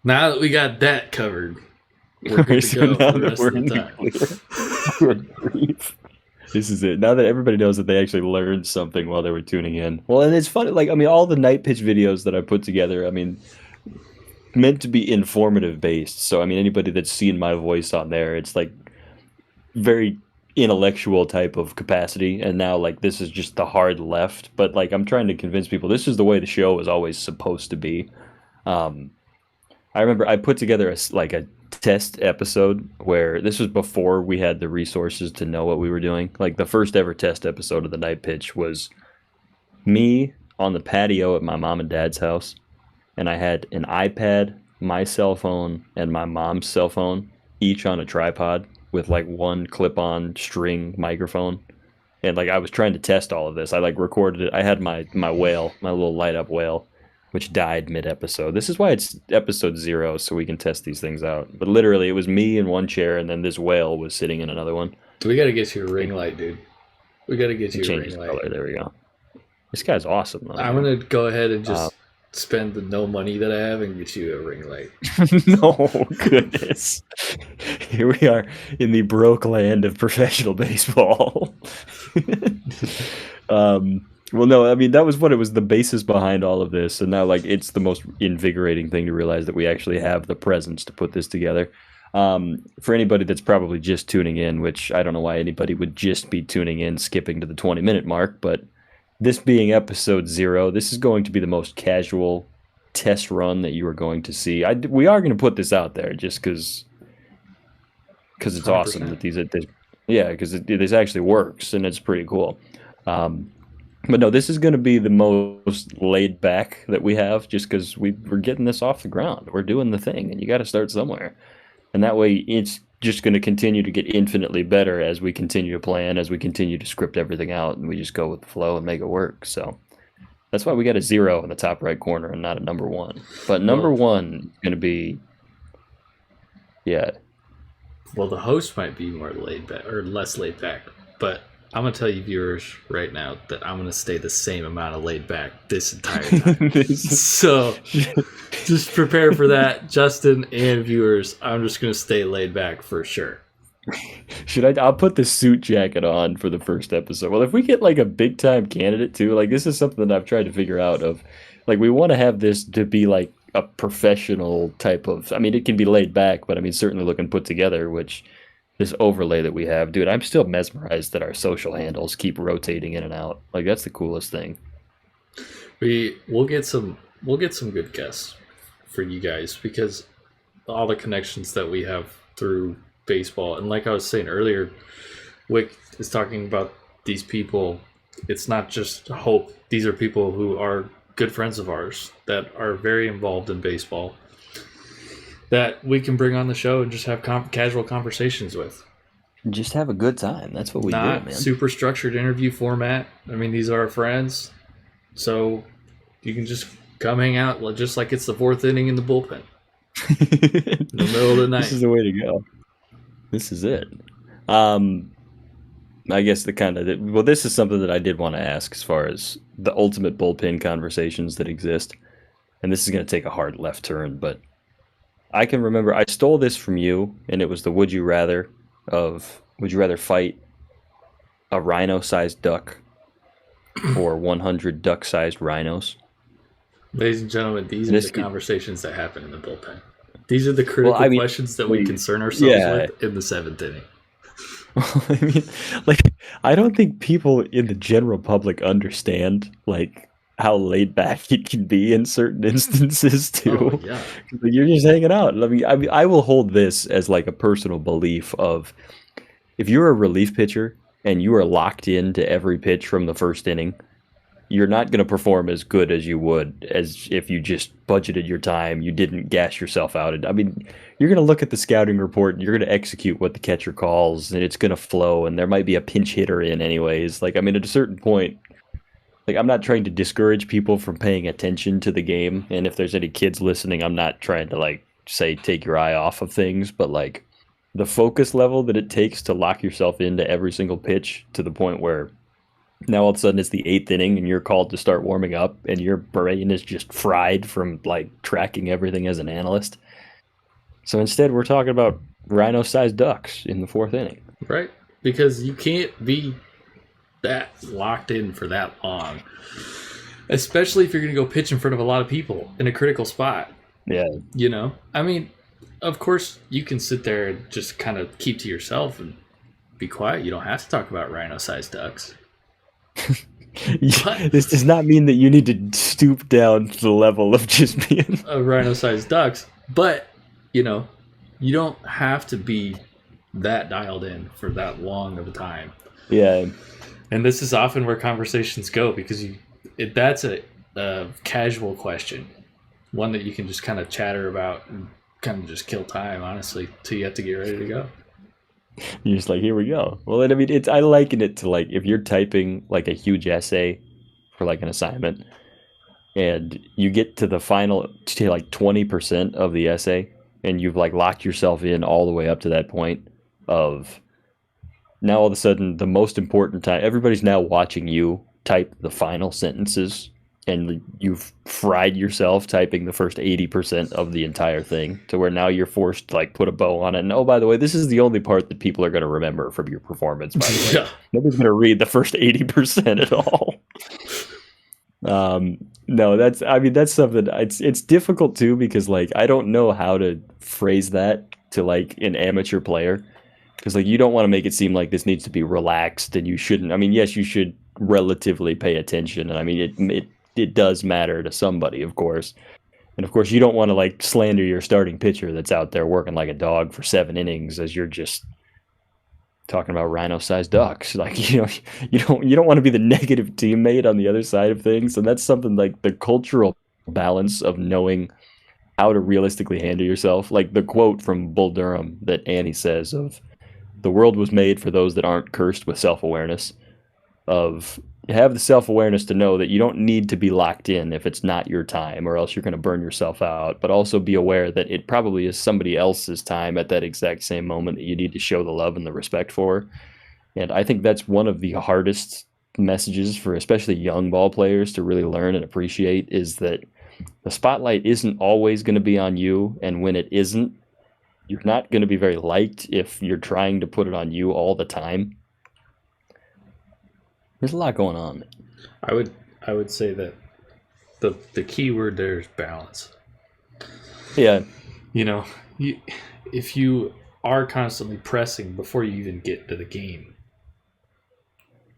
Now that we got that covered, we're good to So go now for the that rest we're of in the the time. clear, good grief. This is it. Now that everybody knows that they actually learned something while they were tuning in. Well, and it's funny, like, I mean, all the night pitch videos that I put together, I mean, meant to be informative based. So, I mean, anybody that's seen my voice on there, it's like very intellectual type of capacity. And now, like, this is just the hard left. But, like, I'm trying to convince people this is the way the show was always supposed to be. I remember I put together a test episode where this was before we had the resources to know what we were doing. Like the first ever test episode of the night pitch was me on the patio at my mom and dad's house, and I had an iPad, my cell phone, and my mom's cell phone, each on a tripod with like one clip-on string microphone. And like I was trying to test all of this. I like recorded it. I had my whale, my little light up whale, which died mid-episode. This is why it's episode 0, so we can test these things out. But literally, it was me in one chair, and then this whale was sitting in another one. We got to get you a ring light, dude. We got to get you a Changes ring light. color. There we go. This guy's awesome, though. I'm going to go ahead and just spend the no money that I have and get you a ring light. No, goodness. Here we are in the broke land of professional baseball. Well, no, I mean, that was what it was, the basis behind all of this. And now, like, it's the most invigorating thing to realize that we actually have the presence to put this together. For anybody that's probably just tuning in, which I don't know why anybody would just be tuning in, skipping to the 20-minute mark, but this being episode 0, this is going to be the most casual test run that you are going to see. We are going to put this out there just because it's 100%. awesome that because this actually works and it's pretty cool. But no, this is going to be the most laid back that we have just because we're getting this off the ground. We're doing the thing, and you got to start somewhere. And that way, it's just going to continue to get infinitely better as we continue to plan, as we continue to script everything out, and we just go with the flow and make it work. So that's why we got a 0 in the top right corner and not a number 1. But number 1 is going to be Yeah. Well, the host might be more laid back or less laid back, but I'm gonna tell you viewers right now that I'm gonna stay the same amount of laid back this entire time. So just prepare for that, Justin and viewers. I'm just gonna stay laid back for sure. I'll put the suit jacket on for the first episode. Well, if we get like a big time candidate too, like this is something that I've tried to figure out of, like we want to have this to be like a professional type of, I mean, it can be laid back, but I mean, certainly looking put together, which this overlay that we have, dude, I'm still mesmerized that our social handles keep rotating in and out. Like that's the coolest thing. We'll get some good guests for you guys because all the connections that we have through baseball, and like I was saying earlier, Wick is talking about these people. It's not just hope. These are people who are good friends of ours that are very involved in baseball that we can bring on the show and just have casual conversations with. Just have a good time. That's what we do, Not man. super structured interview format. I mean, these are our friends, so you can just come hang out just like it's the fourth inning in the bullpen in the middle of the night. This is the way to go. This is it. I guess this is something that I did want to ask as far as the ultimate bullpen conversations that exist. And this is going to take a hard left turn, but I can remember I stole this from you, and it was the would you rather fight a rhino-sized duck or 100 duck-sized rhinos? Ladies and gentlemen, these are the conversations that happen in the bullpen. These are the critical questions that we concern ourselves with in the seventh inning. I mean, like, I don't think people in the general public understand, like, how laid back it can be in certain instances, too. Oh, yeah. You're just hanging out. I mean, I will hold this as, like, a personal belief of if you're a relief pitcher and you are locked into every pitch from the first inning, you're not going to perform as good as you would as if you just budgeted your time, you didn't gas yourself out. I mean, you're going to look at the scouting report and you're going to execute what the catcher calls, and it's going to flow, and there might be a pinch hitter in anyways. Like, I mean, at a certain point, like, I'm not trying to discourage people from paying attention to the game, and if there's any kids listening, I'm not trying to, like, say take your eye off of things, but, like, the focus level that it takes to lock yourself into every single pitch to the point where now all of a sudden it's the eighth inning and you're called to start warming up and your brain is just fried from like tracking everything as an analyst. So instead we're talking about rhino-sized ducks in the fourth inning. Right. Because you can't be that locked in for that long. Especially if you're going to go pitch in front of a lot of people in a critical spot. Yeah. You know? I mean, of course you can sit there and just kind of keep to yourself and be quiet. You don't have to talk about rhino-sized ducks. This does not mean that you need to stoop down to the level of just being a rhino-sized ducks, but you know, you don't have to be that dialed in for that long of a time. Yeah, and this is often where conversations go because that's a casual question, one that you can just kind of chatter about and kind of just kill time, honestly, till you have to get ready to go. You're just like, here we go. Well, I mean, I liken it to like if you're typing like a huge essay for like an assignment and you get to the final to like 20% of the essay and you've like locked yourself in all the way up to that point of now all of a sudden the most important time, everybody's now watching you type the final sentences and you've fried yourself typing the first 80% of the entire thing to where now you're forced to like put a bow on it. And oh, by the way, this is the only part that people are going to remember from your performance, by the way. Yeah. Nobody's going to read the first 80% at all. No, that's something it's difficult too, because like, I don't know how to phrase that to like an amateur player. Cause like, you don't want to make it seem like this needs to be relaxed and you shouldn't. I mean, yes, you should relatively pay attention. And I mean, it does matter to somebody, of course. And of course, you don't want to like slander your starting pitcher that's out there working like a dog for 7 innings as you're just talking about rhino-sized ducks. Like, you know, you don't want to be the negative teammate on the other side of things. And that's something like the cultural balance of knowing how to realistically handle yourself. Like the quote from Bull Durham that Annie says of, "The world was made for those that aren't cursed with self-awareness." of have the self-awareness to know that you don't need to be locked in if it's not your time or else you're going to burn yourself out, but also be aware that it probably is somebody else's time at that exact same moment that you need to show the love and the respect for. And I think that's one of the hardest messages for especially young ball players to really learn and appreciate, is that the spotlight isn't always going to be on you, and when it isn't, you're not going to be very liked if you're trying to put it on you all the time. There's a lot going on. I would say that the key word there is balance. Yeah. If you are constantly pressing before you even get to the game,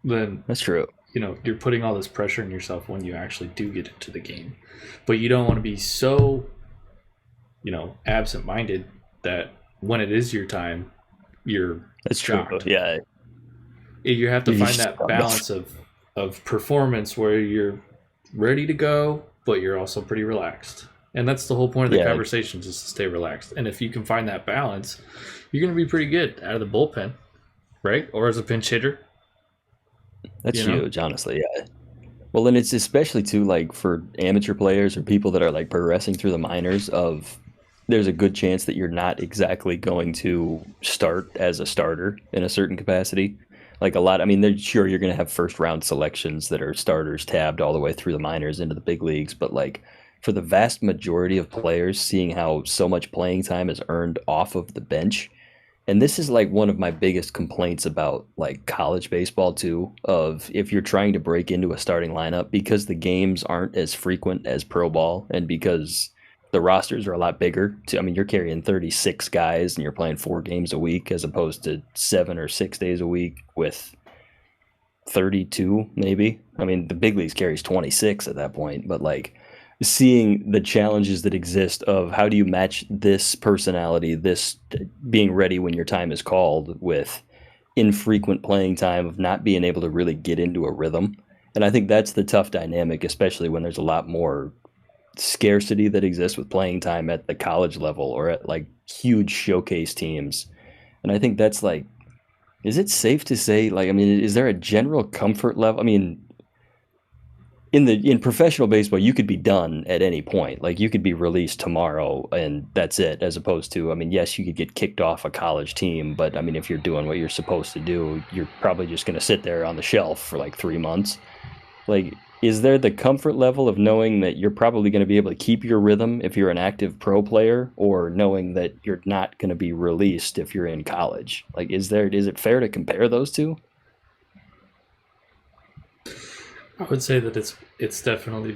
then That's true. You're putting all this pressure on yourself when you actually do get into the game. But you don't want to be so, absent-minded that when it is your time, you're That's shocked. true. Yeah. You have to find that balance of performance where you're ready to go, but you're also pretty relaxed. And that's the whole point of the conversation, is to stay relaxed. And if you can find that balance, you're going to be pretty good out of the bullpen, right? Or as a pinch hitter. That's huge, honestly. Yeah. Well, and it's especially too, like, for amateur players or people that are like progressing through the minors, there's a good chance that you're not exactly going to start as a starter in a certain capacity. Like sure, you're going to have first round selections that are starters tabbed all the way through the minors into the big leagues, but like for the vast majority of players, seeing how so much playing time is earned off of the bench. And this is like one of my biggest complaints about like college baseball too, of if you're trying to break into a starting lineup, because the games aren't as frequent as pro ball, and because the rosters are a lot bigger. You're carrying 36 guys and you're playing 4 games a week as opposed to 7 or 6 days a week with 32 maybe. The big leagues carries 26 at that point, but like seeing the challenges that exist of how do you match this personality, this being ready when your time is called, with infrequent playing time of not being able to really get into a rhythm. And I think that's the tough dynamic, especially when there's a lot more scarcity that exists with playing time at the college level or at like huge showcase teams. And I think that's like, is it safe to say, like, is there a general comfort level? In professional baseball, you could be done at any point. Like, you could be released tomorrow and that's it, as opposed to, yes, you could get kicked off a college team, but if you're doing what you're supposed to do, you're probably just going to sit there on the shelf for like 3 months. Like, is there the comfort level of knowing that you're probably going to be able to keep your rhythm if you're an active pro player, or knowing that you're not going to be released if you're in college? Like, is it fair to compare those two? I would say that it's definitely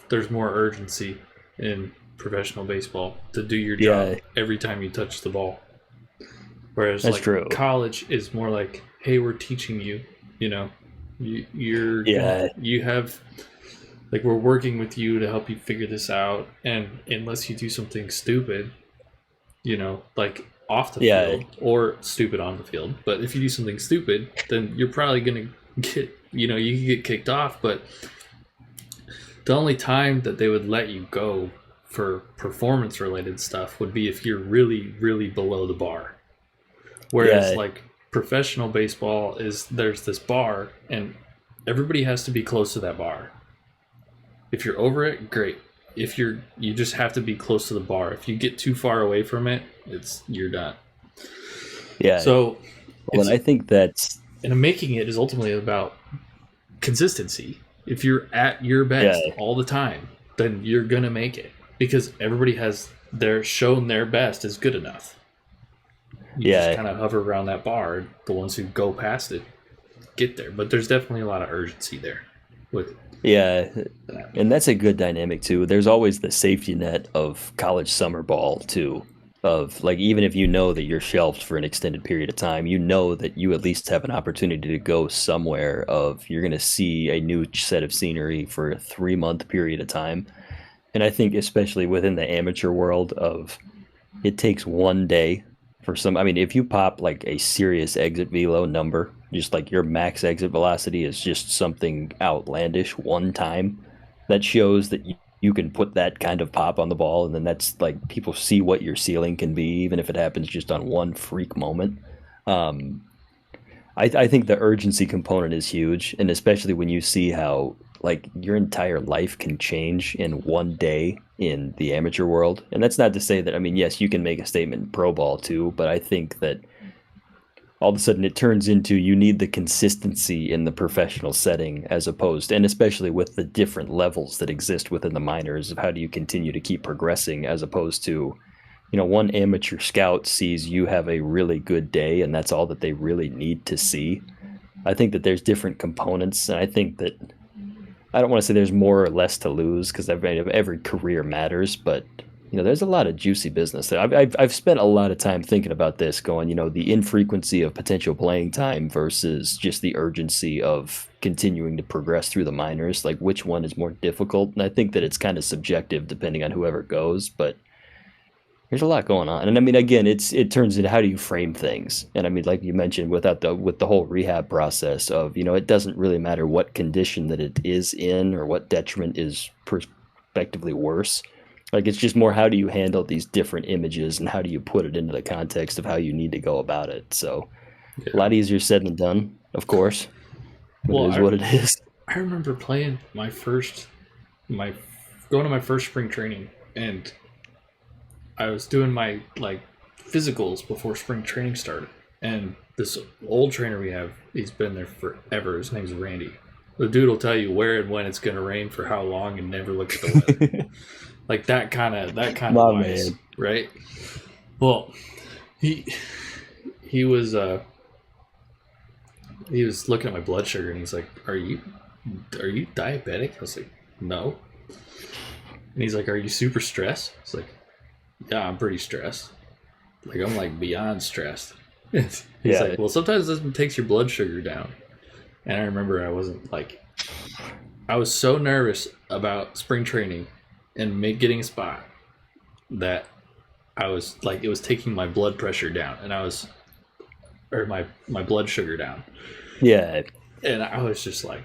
there's more urgency in professional baseball to do your job every time you touch the ball. Whereas that's like true. College is more like, hey, we're teaching you, you have, like, we're working with you to help you figure this out, and unless you do something stupid, like off the field, or stupid on the field, but if you do something stupid, then you're probably gonna get, you can get kicked off. But the only time that they would let you go for performance related stuff would be if you're really, really below the bar. Whereas like professional baseball there's this bar, and everybody has to be close to that bar. If you're over it, great. If you just have to be close to the bar. If you get too far away from it, you're done. Yeah. So, and I think that's, and making it is ultimately about consistency. If you're at your best all the time, then you're gonna make it, because everybody has shown their best is good enough. You just kind of hover around that bar. The ones who go past it get there, but there's definitely a lot of urgency there with that. And that's a good dynamic too. There's always the safety net of college summer ball too, of like, even if you know that you're shelved for an extended period of time, you know that you at least have an opportunity to go somewhere, of you're going to see a new set of scenery for a 3-month period of time. And I think especially within the amateur world, of it takes one day for some, if you pop like a serious exit velo number, just like your max exit velocity is just something outlandish one time, that shows that you can put that kind of pop on the ball, and then that's like, people see what your ceiling can be, even if it happens just on one freak moment. I think the urgency component is huge, and especially when you see how like your entire life can change in one day in the amateur world. And that's not to say that, I mean, yes, you can make a statement in pro ball too, but I think that all of a sudden it turns into you need the consistency in the professional setting as opposed, and especially with the different levels that exist within the minors of how do you continue to keep progressing as opposed to, you know, one amateur scout sees you have a really good day and that's all that they really need to see. I think that there's different components, and I think that I don't want to say there's more or less to lose because every career matters, but you know, there's a lot of juicy business. I've spent a lot of time thinking about this, going, you know, the infrequency of potential playing time versus just the urgency of continuing to progress through the minors. Like, which one is more difficult? And I think that it's kind of subjective depending on whoever goes, but there's a lot going on. And I mean, again, it turns into how do you frame things. And I mean, like you mentioned, with the whole rehab process of, you know, it doesn't really matter what condition that it is in or what detriment is prospectively worse. Like, it's just more how do you handle these different images and how do you put it into the context of how you need to go about it. So a lot easier said than done, of course. But it is what it is. I remember playing going to my first spring training, and I was doing my like physicals before spring training started. And this old trainer we have, he's been there forever. His name's Randy. The dude will tell you where and when it's going to rain for how long and never look at the weather. Like that kind of wise, man. Right? Well, he was looking at my blood sugar and he's like, "Are you diabetic?" I was like, "No." And he's like, "Are you super stressed?" I was like, "Yeah, I'm pretty stressed. Like I'm like beyond stressed." He's like, "Well, sometimes this takes your blood sugar down." And I remember I was so nervous about spring training and getting a spot that I was like, it was taking my blood pressure down, and my blood sugar down. Yeah. And I was just like,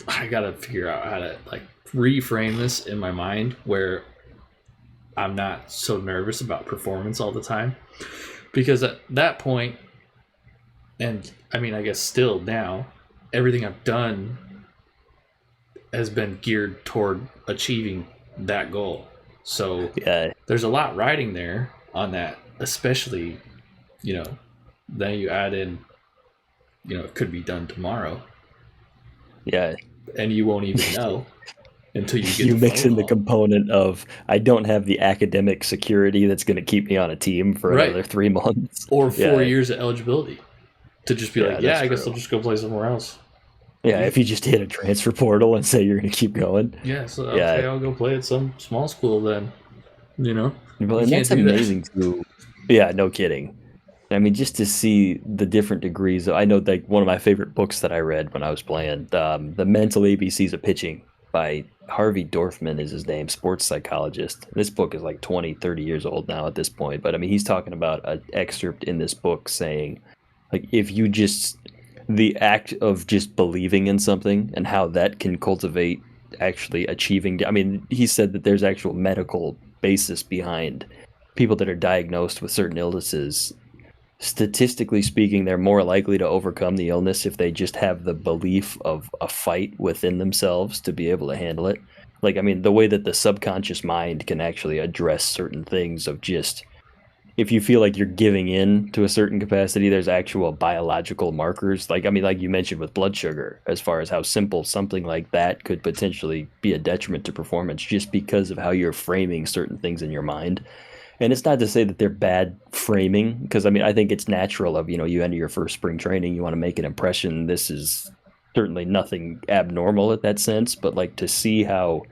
I gotta figure out how to like reframe this in my mind where I'm not so nervous about performance all the time. Because at that point, and I mean, I guess still now, everything I've done has been geared toward achieving that goal. So there's a lot riding there on that, especially, you know, then you add in, you know, it could be done tomorrow. Yeah. And you won't even know until you get you mix in the component of I don't have the academic security that's going to keep me on a team for another 3 months. Or 4 years of eligibility to just be like, I guess true. I'll just go play somewhere else. Yeah, if you just hit a transfer portal and say you're going to keep going. Yeah, so okay, I'll go play at some small school then, you know? Well, and that's amazing too. Yeah, no kidding. I mean, just to see the different degrees. I know, like, one of my favorite books that I read when I was playing, The Mental ABCs of Pitching by Harvey Dorfman is his name, sports psychologist. This book is like 20, 30 years old now at this point. But I mean, he's talking about an excerpt in this book saying, like, if you just, the act of just believing in something and how that can cultivate actually achieving. I mean, he said that there's actual medical basis behind people that are diagnosed with certain illnesses. Statistically speaking, they're more likely to overcome the illness if they just have the belief of a fight within themselves to be able to handle it. Like, I mean, the way that the subconscious mind can actually address certain things of just, if you feel like you're giving in to a certain capacity, there's actual biological markers. Like, I mean, like you mentioned with blood sugar, as far as how simple something like that could potentially be a detriment to performance just because of how you're framing certain things in your mind. And it's not to say that they're bad framing, because I mean, I think it's natural of, you know, you enter your first spring training, you want to make an impression. This is certainly nothing abnormal in that sense, but like to see how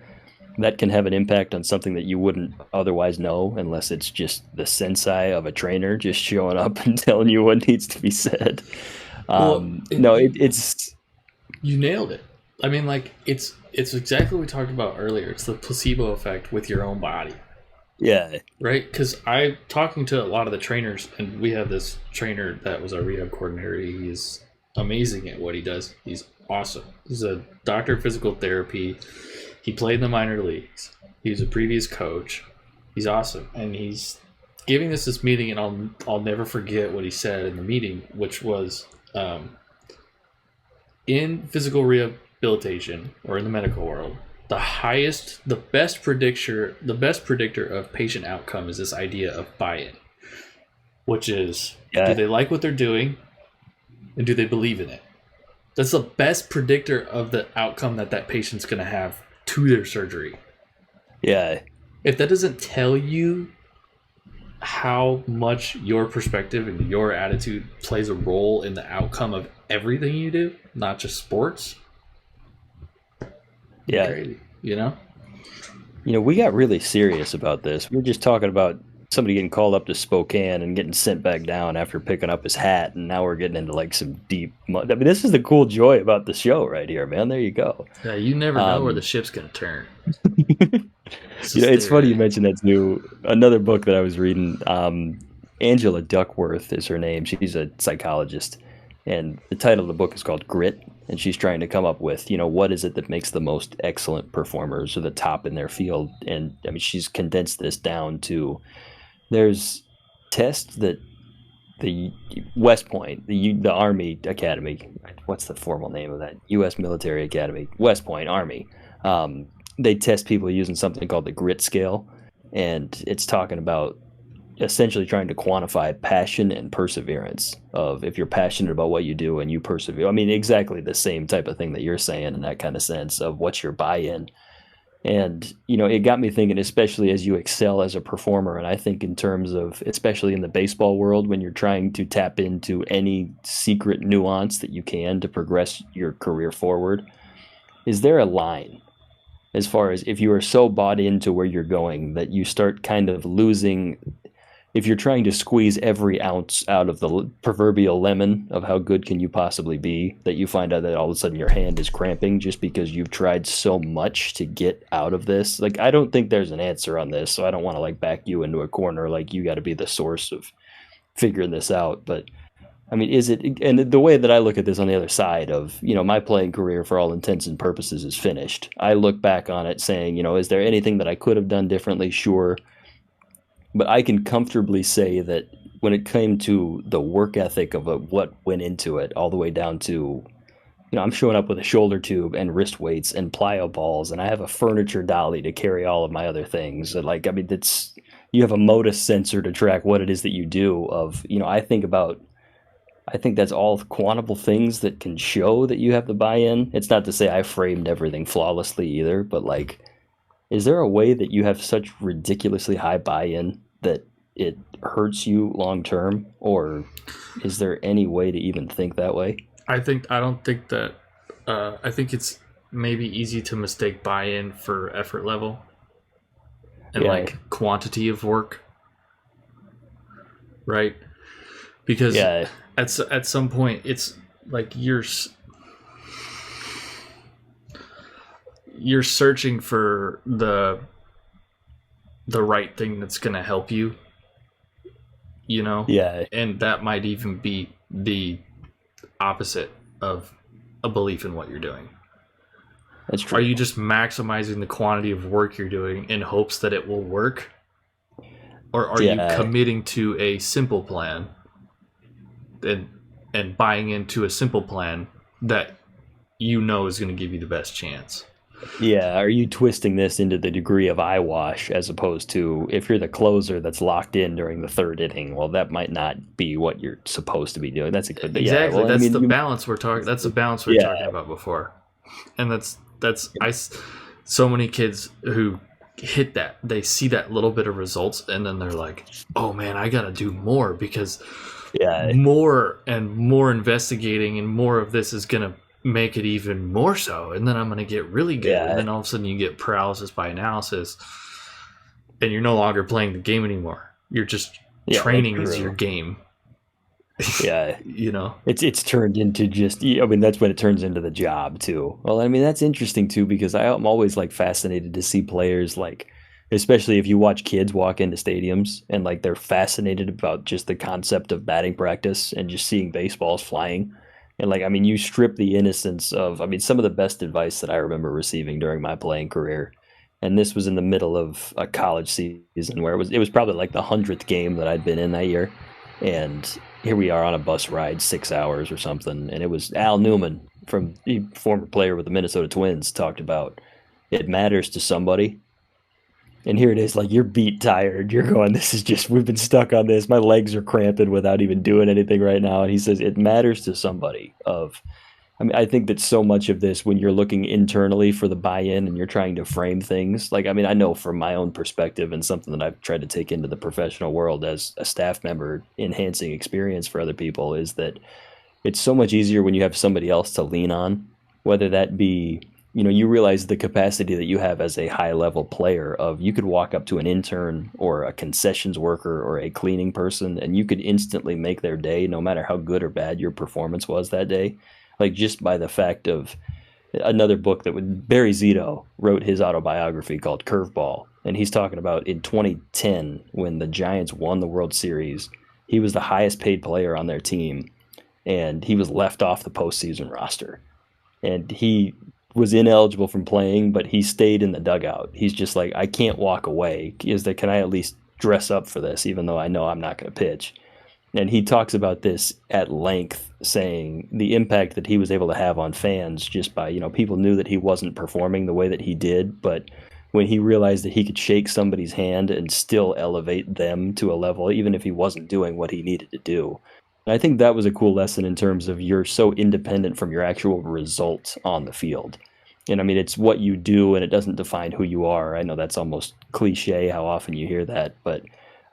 that can have an impact on something that you wouldn't otherwise know unless it's just the sensei of a trainer just showing up and telling you what needs to be said. It's you nailed it. I mean, like it's exactly what we talked about earlier. It's the placebo effect with your own body. Yeah. Right? Because I'm talking to a lot of the trainers, and we have this trainer that was our rehab coordinator. He's amazing at what he does. He's awesome. He's a doctor of physical therapy. He played in the minor leagues. He was a previous coach. He's awesome. And he's giving us this meeting, and I'll never forget what he said in the meeting, which was, Um, in physical rehabilitation or in the medical world, the best predictor of patient outcome is this idea of buy-in, which is, do Yeah, they like what they're doing and do they believe in it? That's the best predictor of the outcome that patient's going to have to their surgery. yeah, If that doesn't tell you how much your perspective and your attitude plays a role in the outcome of everything you do, not just sports, yeah. crazy, you know? We got really serious about this. We were just talking about somebody getting called up to Spokane and getting sent back down after picking up his hat, and now we're getting into like some deep mud. I mean, this is the cool joy about the show right here, man. There you go. Yeah, you never know where the ship's going to turn. It's funny you mentioned that too. Another book that I was reading, Angela Duckworth is her name. She's a psychologist, and the title of the book is called Grit. And she's trying to come up with, what is it that makes the most excellent performers or the top in their field. And I mean, she's condensed this down to there's tests that the West Point, the Army Academy, what's the formal name of that? U.S. Military Academy, West Point Army. They test people using something called the grit scale, and it's talking about essentially trying to quantify passion and perseverance of if you're passionate about what you do and you persevere. I mean, exactly the same type of thing that you're saying in that kind of sense of what's your buy-in. And, it got me thinking, especially as you excel as a performer. And I think in terms of, especially in the baseball world, when you're trying to tap into any secret nuance that you can to progress your career forward, is there a line as far as if you are so bought into where you're going that you start kind of losing, if you're trying to squeeze every ounce out of the proverbial lemon of how good can you possibly be, that you find out that all of a sudden your hand is cramping just because you've tried so much to get out of this? Like, I don't think there's an answer on this, so I don't want to like back you into a corner like you got to be the source of figuring this out. But I mean, is it, and the way that I look at this on the other side of, my playing career for all intents and purposes is finished. I look back on it saying, is there anything that I could have done differently? Sure. But I can comfortably say that when it came to the work ethic of what went into it, all the way down to, I'm showing up with a shoulder tube and wrist weights and plyo balls, and I have a furniture dolly to carry all of my other things. And like, I mean, you have a modus sensor to track what it is that you do. I think that's all quantable things that can show that you have the buy-in. It's not to say I framed everything flawlessly either, but like, is there a way that you have such ridiculously high buy-in that it hurts you long term, or is there any way to even think that way? I don't think that. I think it's maybe easy to mistake buy-in for effort level and like quantity of work, right? Because at some point it's like you're searching for the right thing that's going to help you, and that might even be the opposite of a belief in what you're doing. That's true. Are you just maximizing the quantity of work you're doing in hopes that it will work, or are you committing to a simple plan and buying into a simple plan that is going to give you the best chance? Yeah, are you twisting this into the degree of eyewash as opposed to if you're the closer that's locked in during the third inning? Well, that might not be what you're supposed to be doing. That's a good exactly. Yeah, well, that's the balance we're talking. That's the balance we were talking about before, and so many kids who hit that, they see that little bit of results, and then they're like, "Oh man, I gotta do more because more and more investigating and more of this is gonna make it even more so, and then I'm going to get really good." And then all of a sudden you get paralysis by analysis, and you're no longer playing the game anymore. You're just training as your game. It's turned into just, I mean, that's when it turns into the job too. Well, I mean, that's interesting too, because I'm always like fascinated to see players, like, especially if you watch kids walk into stadiums and like they're fascinated about just the concept of batting practice and just seeing baseballs flying. And like, I mean, you strip the innocence of, I mean, some of the best advice that I remember receiving during my playing career. And this was in the middle of a college season where it was probably like the 100th game that I'd been in that year. And here we are on a bus ride 6 hours or something, and it was Al Newman from the former player with the Minnesota Twins talked about it matters to somebody. And here it is, like you're beat tired. You're going, this is just, we've been stuck on this. My legs are cramping without even doing anything right now. And he says it matters to somebody. I mean, I think that so much of this, when you're looking internally for the buy-in and you're trying to frame things, like, I mean, I know from my own perspective and something that I've tried to take into the professional world as a staff member, enhancing experience for other people, is that it's so much easier when you have somebody else to lean on, whether that be, you realize the capacity that you have as a high level player of you could walk up to an intern or a concessions worker or a cleaning person and you could instantly make their day no matter how good or bad your performance was that day. Like just by the fact of another book that Barry Zito wrote his autobiography called Curveball. And he's talking about in 2010, when the Giants won the World Series, he was the highest paid player on their team and he was left off the postseason roster. And he was ineligible from playing, but he stayed in the dugout. He's just like, I can't walk away. Can I at least dress up for this, even though I know I'm not going to pitch? And he talks about this at length, saying the impact that he was able to have on fans just by, people knew that he wasn't performing the way that he did, but when he realized that he could shake somebody's hand and still elevate them to a level, even if he wasn't doing what he needed to do. And I think that was a cool lesson in terms of you're so independent from your actual results on the field. And I mean, it's what you do and it doesn't define who you are. I know that's almost cliche how often you hear that, but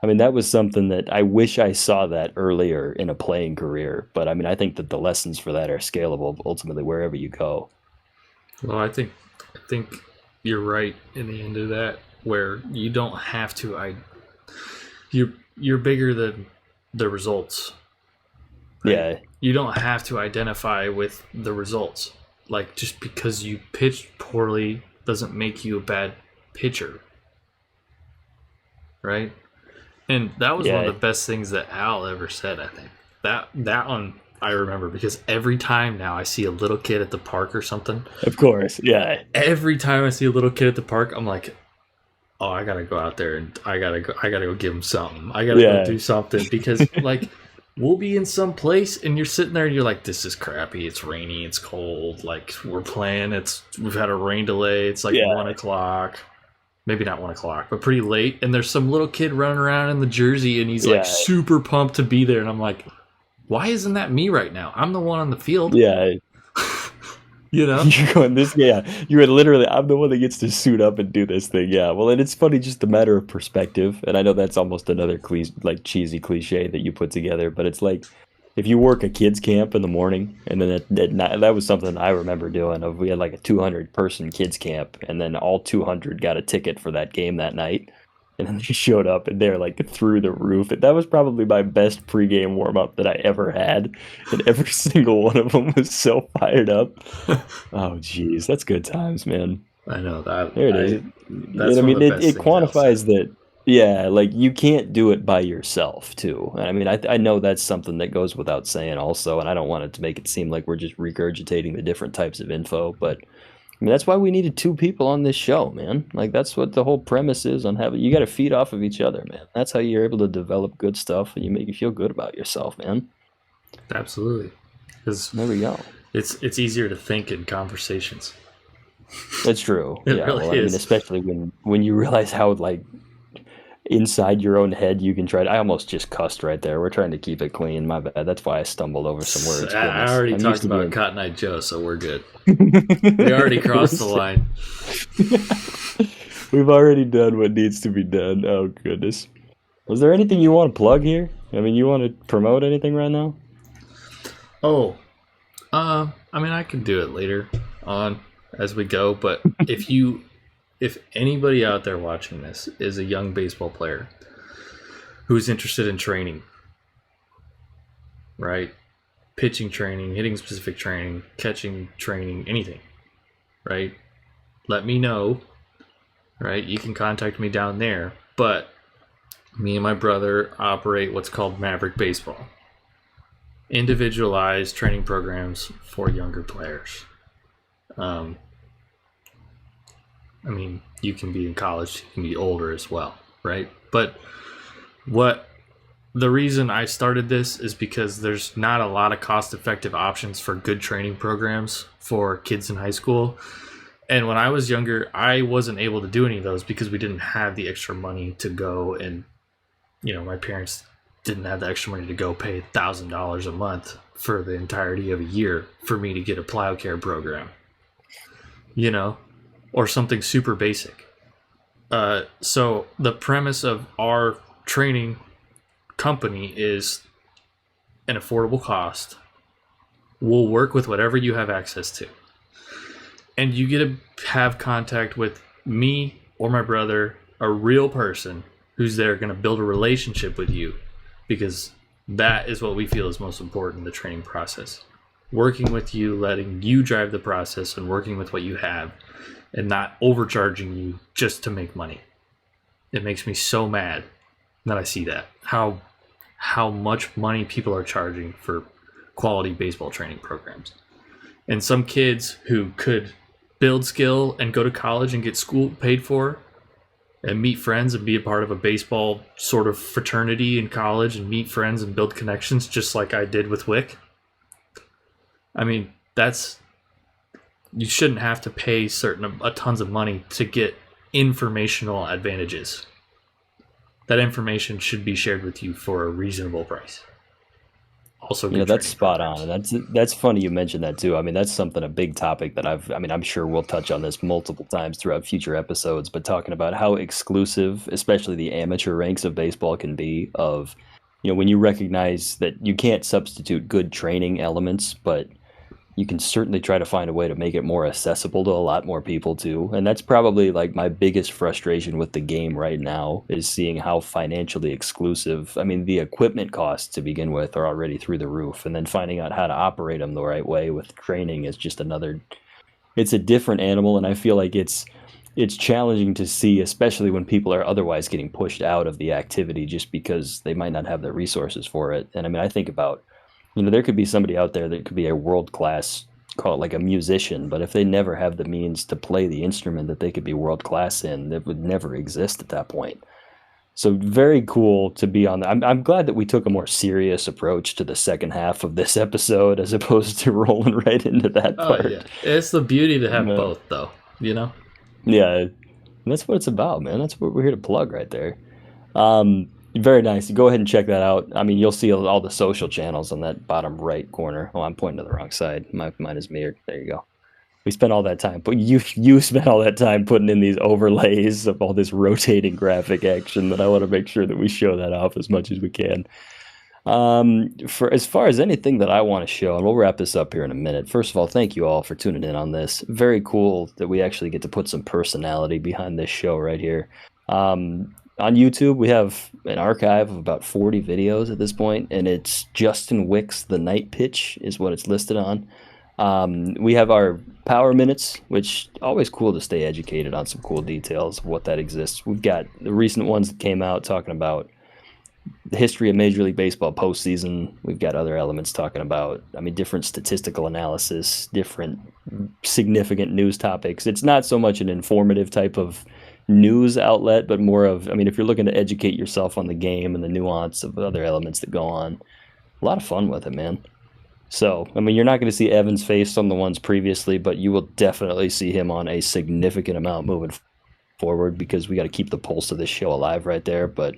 I mean, that was something that I wish I saw that earlier in a playing career. But I mean, I think that the lessons for that are scalable ultimately wherever you go. Well, I think you're right in the end of that, where you don't have to. You're bigger than the results. Right? Yeah. You don't have to identify with the results. Like just because you pitched poorly doesn't make you a bad pitcher. Right? And that was one of the best things that Al ever said, I think. That one I remember because every time now I see a little kid at the park or something. Of course, yeah. Every time I see a little kid at the park, I'm like, oh, I gotta go out there and I gotta go give him something. I gotta go do something because like we'll be in some place and you're sitting there and you're like, this is crappy. It's rainy. It's cold. Like we're playing. We've had a rain delay. It's like 1 o'clock. Maybe not 1 o'clock, but pretty late. And there's some little kid running around in the jersey and he's like super pumped to be there. And I'm like, why isn't that me right now? I'm the one on the field. Yeah. You're going this, you would literally, I'm the one that gets to suit up and do this thing. Yeah. Well, and it's funny, just a matter of perspective. And I know that's almost another cheesy cliche that you put together, but it's like, if you work a kids camp in the morning, and then at night, that was something I remember doing. We had like a 200-person kids camp, and then all 200 got a ticket for that game that night. And then they showed up, and they're like through the roof. And that was probably my best pregame warm-up that I ever had. And every single one of them was so fired up. Oh, geez. That's good times, man. I know that. There it is. It quantifies that. Yeah, like you can't do it by yourself too. I mean, I know that's something that goes without saying also, and I don't want it to make it seem like we're just regurgitating the different types of info, but I mean, that's why we needed 2 people on this show, man. Like that's what the whole premise is on having, you got to feed off of each other, man. That's how you're able to develop good stuff and you make you feel good about yourself, man. Absolutely. There we go. It's easier to think in conversations. That's true. It really is. I mean, especially when you realize how like inside your own head you can try to, I almost just cussed right there. We're trying to keep it clean. My bad. That's why I stumbled over some words. I already talked about Cotton Eye Joe, so we're good. We already crossed the line. We've already done what needs to be done. Oh goodness. Was there anything you want to plug here? I mean, you want to promote anything right now? Oh, I mean, I can do it later on as we go, but if anybody out there watching this is a young baseball player who's interested in training, right? Pitching training, hitting specific training, catching training, anything, right? Let me know, right? You can contact me down there, but me and my brother operate what's called Maverick Baseball. Individualized training programs for younger players. I mean, you can be in college, you can be older as well, right? But what the reason I started this is because there's not a lot of cost-effective options for good training programs for kids in high school. And when I was younger, I wasn't able to do any of those because we didn't have the extra money to go, and my parents didn't have the extra money to go pay $1,000 a month for the entirety of a year for me to get a plyo care program, or something super basic. So the premise of our training company is an affordable cost. We'll work with whatever you have access to. And you get to have contact with me or my brother, a real person who's there going to build a relationship with you, because that is what we feel is most important in the training process. Working with you, letting you drive the process, and working with what you have, and not overcharging you just to make money. It makes me so mad that I see that. How much money people are charging for quality baseball training programs. And some kids who could build skill and go to college and get school paid for and meet friends and be a part of a baseball sort of fraternity in college and meet friends and build connections just like I did with Wick. I mean, you shouldn't have to pay tons of money to get informational advantages. That information should be shared with you for a reasonable price. Also, that's spot on. And that's funny you mentioned that too. I mean, that's a big topic that I'm sure we'll touch on this multiple times throughout future episodes, but talking about how exclusive, especially the amateur ranks of baseball can be, of, when you recognize that you can't substitute good training elements, but you can certainly try to find a way to make it more accessible to a lot more people too. And that's probably like my biggest frustration with the game right now, is seeing how financially exclusive. I mean, the equipment costs to begin with are already through the roof, and then finding out how to operate them the right way with training is just it's a different animal. And I feel like it's challenging to see, especially when people are otherwise getting pushed out of the activity just because they might not have the resources for it. And I mean, I think about, there could be somebody out there that could be a world-class, call it like a musician, but if they never have the means to play the instrument that they could be world-class in, that would never exist at that point. So very cool to be on that. I'm glad that we took a more serious approach to the second half of this episode as opposed to rolling right into that part. Yeah. It's the beauty to have both, though, Yeah, that's what it's about, man. That's what we're here to plug right there. Very nice. Go ahead and check that out. I mean, you'll see all the social channels on that bottom right corner. Oh, I'm pointing to the wrong side. Mine is mirrored. There you go. We spent all that time, but you spent all that time putting in these overlays of all this rotating graphic action that I want to make sure that we show that off as much as we can. For as far as anything that I want to show, and we'll wrap this up here in a minute. First of all, thank you all for tuning in on this. Very cool that we actually get to put some personality behind this show right here. On YouTube, we have an archive of about 40 videos at this point, and it's Justin Wick's The Night Pitch is what it's listed on. We have our Power Minutes, which always cool to stay educated on some cool details of what that exists. We've got the recent ones that came out talking about the history of Major League Baseball postseason. We've got other elements talking about, different statistical analysis, different significant news topics. It's not so much an informative type of news outlet, but more of, if you're looking to educate yourself on the game and the nuance of other elements that go on, a lot of fun with it, man. So, you're not going to see Evan's face on the ones previously, but you will definitely see him on a significant amount moving forward, because we got to keep the pulse of this show alive right there. But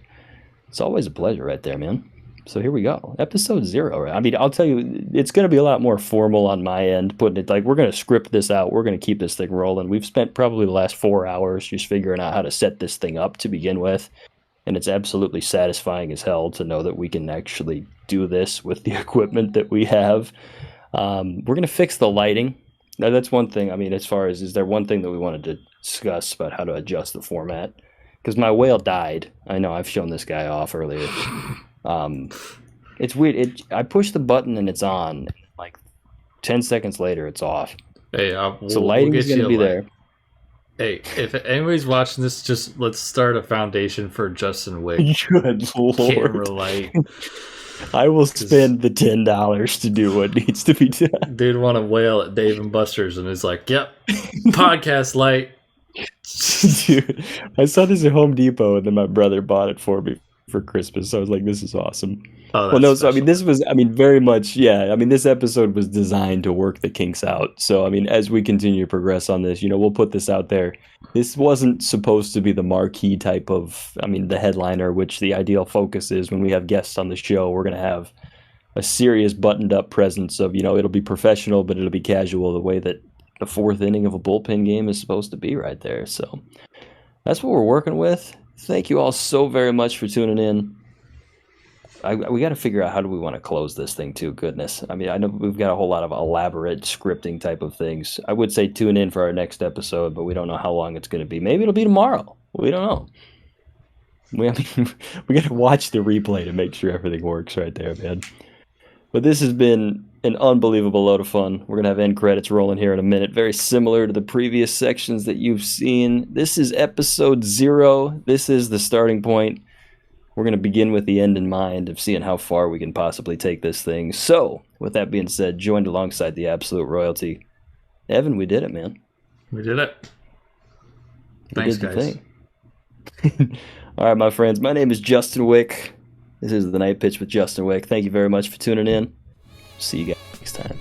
it's always a pleasure right there, man. So here we go. Episode 0. I'll tell you, it's going to be a lot more formal on my end, putting it like we're going to script this out. We're going to keep this thing rolling. We've spent probably the last 4 hours just figuring out how to set this thing up to begin with. And it's absolutely satisfying as hell to know that we can actually do this with the equipment that we have. We're going to fix the lighting. Now, that's one thing. As far as, is there one thing that we wanted to discuss about how to adjust the format? Because my whale died. I know I've shown this guy off earlier. It's weird. I push the button and it's on. Like 10 seconds later, it's off. Hey, so lighting is going to be there. Hey, if anybody's watching this, just let's start a foundation for Justin Wick. Good Lord. Camera light. I will spend the $10 to do what needs to be done. Dude want to wail at Dave & Buster's and is like, yep, podcast light. Dude, I saw this at Home Depot, and then my brother bought it for me for Christmas. So I was like, this is awesome. Oh, Well, no, that's so I mean, special. this was, I mean, very much, yeah. I mean, this episode was designed to work the kinks out. So, I mean, as we continue to progress on this, we'll put this out there. This wasn't supposed to be the marquee type of, I mean, the headliner, which the ideal focus is when we have guests on the show. We're going to have a serious buttoned up presence of, it'll be professional, but it'll be casual, the way that the fourth inning of a bullpen game is supposed to be right there. So that's what we're working with. Thank you all so very much for tuning in. We got to figure out how do we want to close this thing too. Goodness, I mean, I know we've got a whole lot of elaborate scripting type of things. I would say tune in for our next episode, but we don't know how long it's going to be. Maybe it'll be tomorrow. We don't know. We got to watch the replay to make sure everything works right there, man. But this has been an unbelievable load of fun. We're going to have end credits rolling here in a minute, very similar to the previous sections that you've seen. This is episode 0. This is the starting point. We're going to begin with the end in mind of seeing how far we can possibly take this thing. So, with that being said, joined alongside the absolute royalty, Evan, we did it, man. We did it. Thanks, guys. All right, my friends. My name is Justin Wick. This is The Night Pitch with Justin Wick. Thank you very much for tuning in. See you guys next time.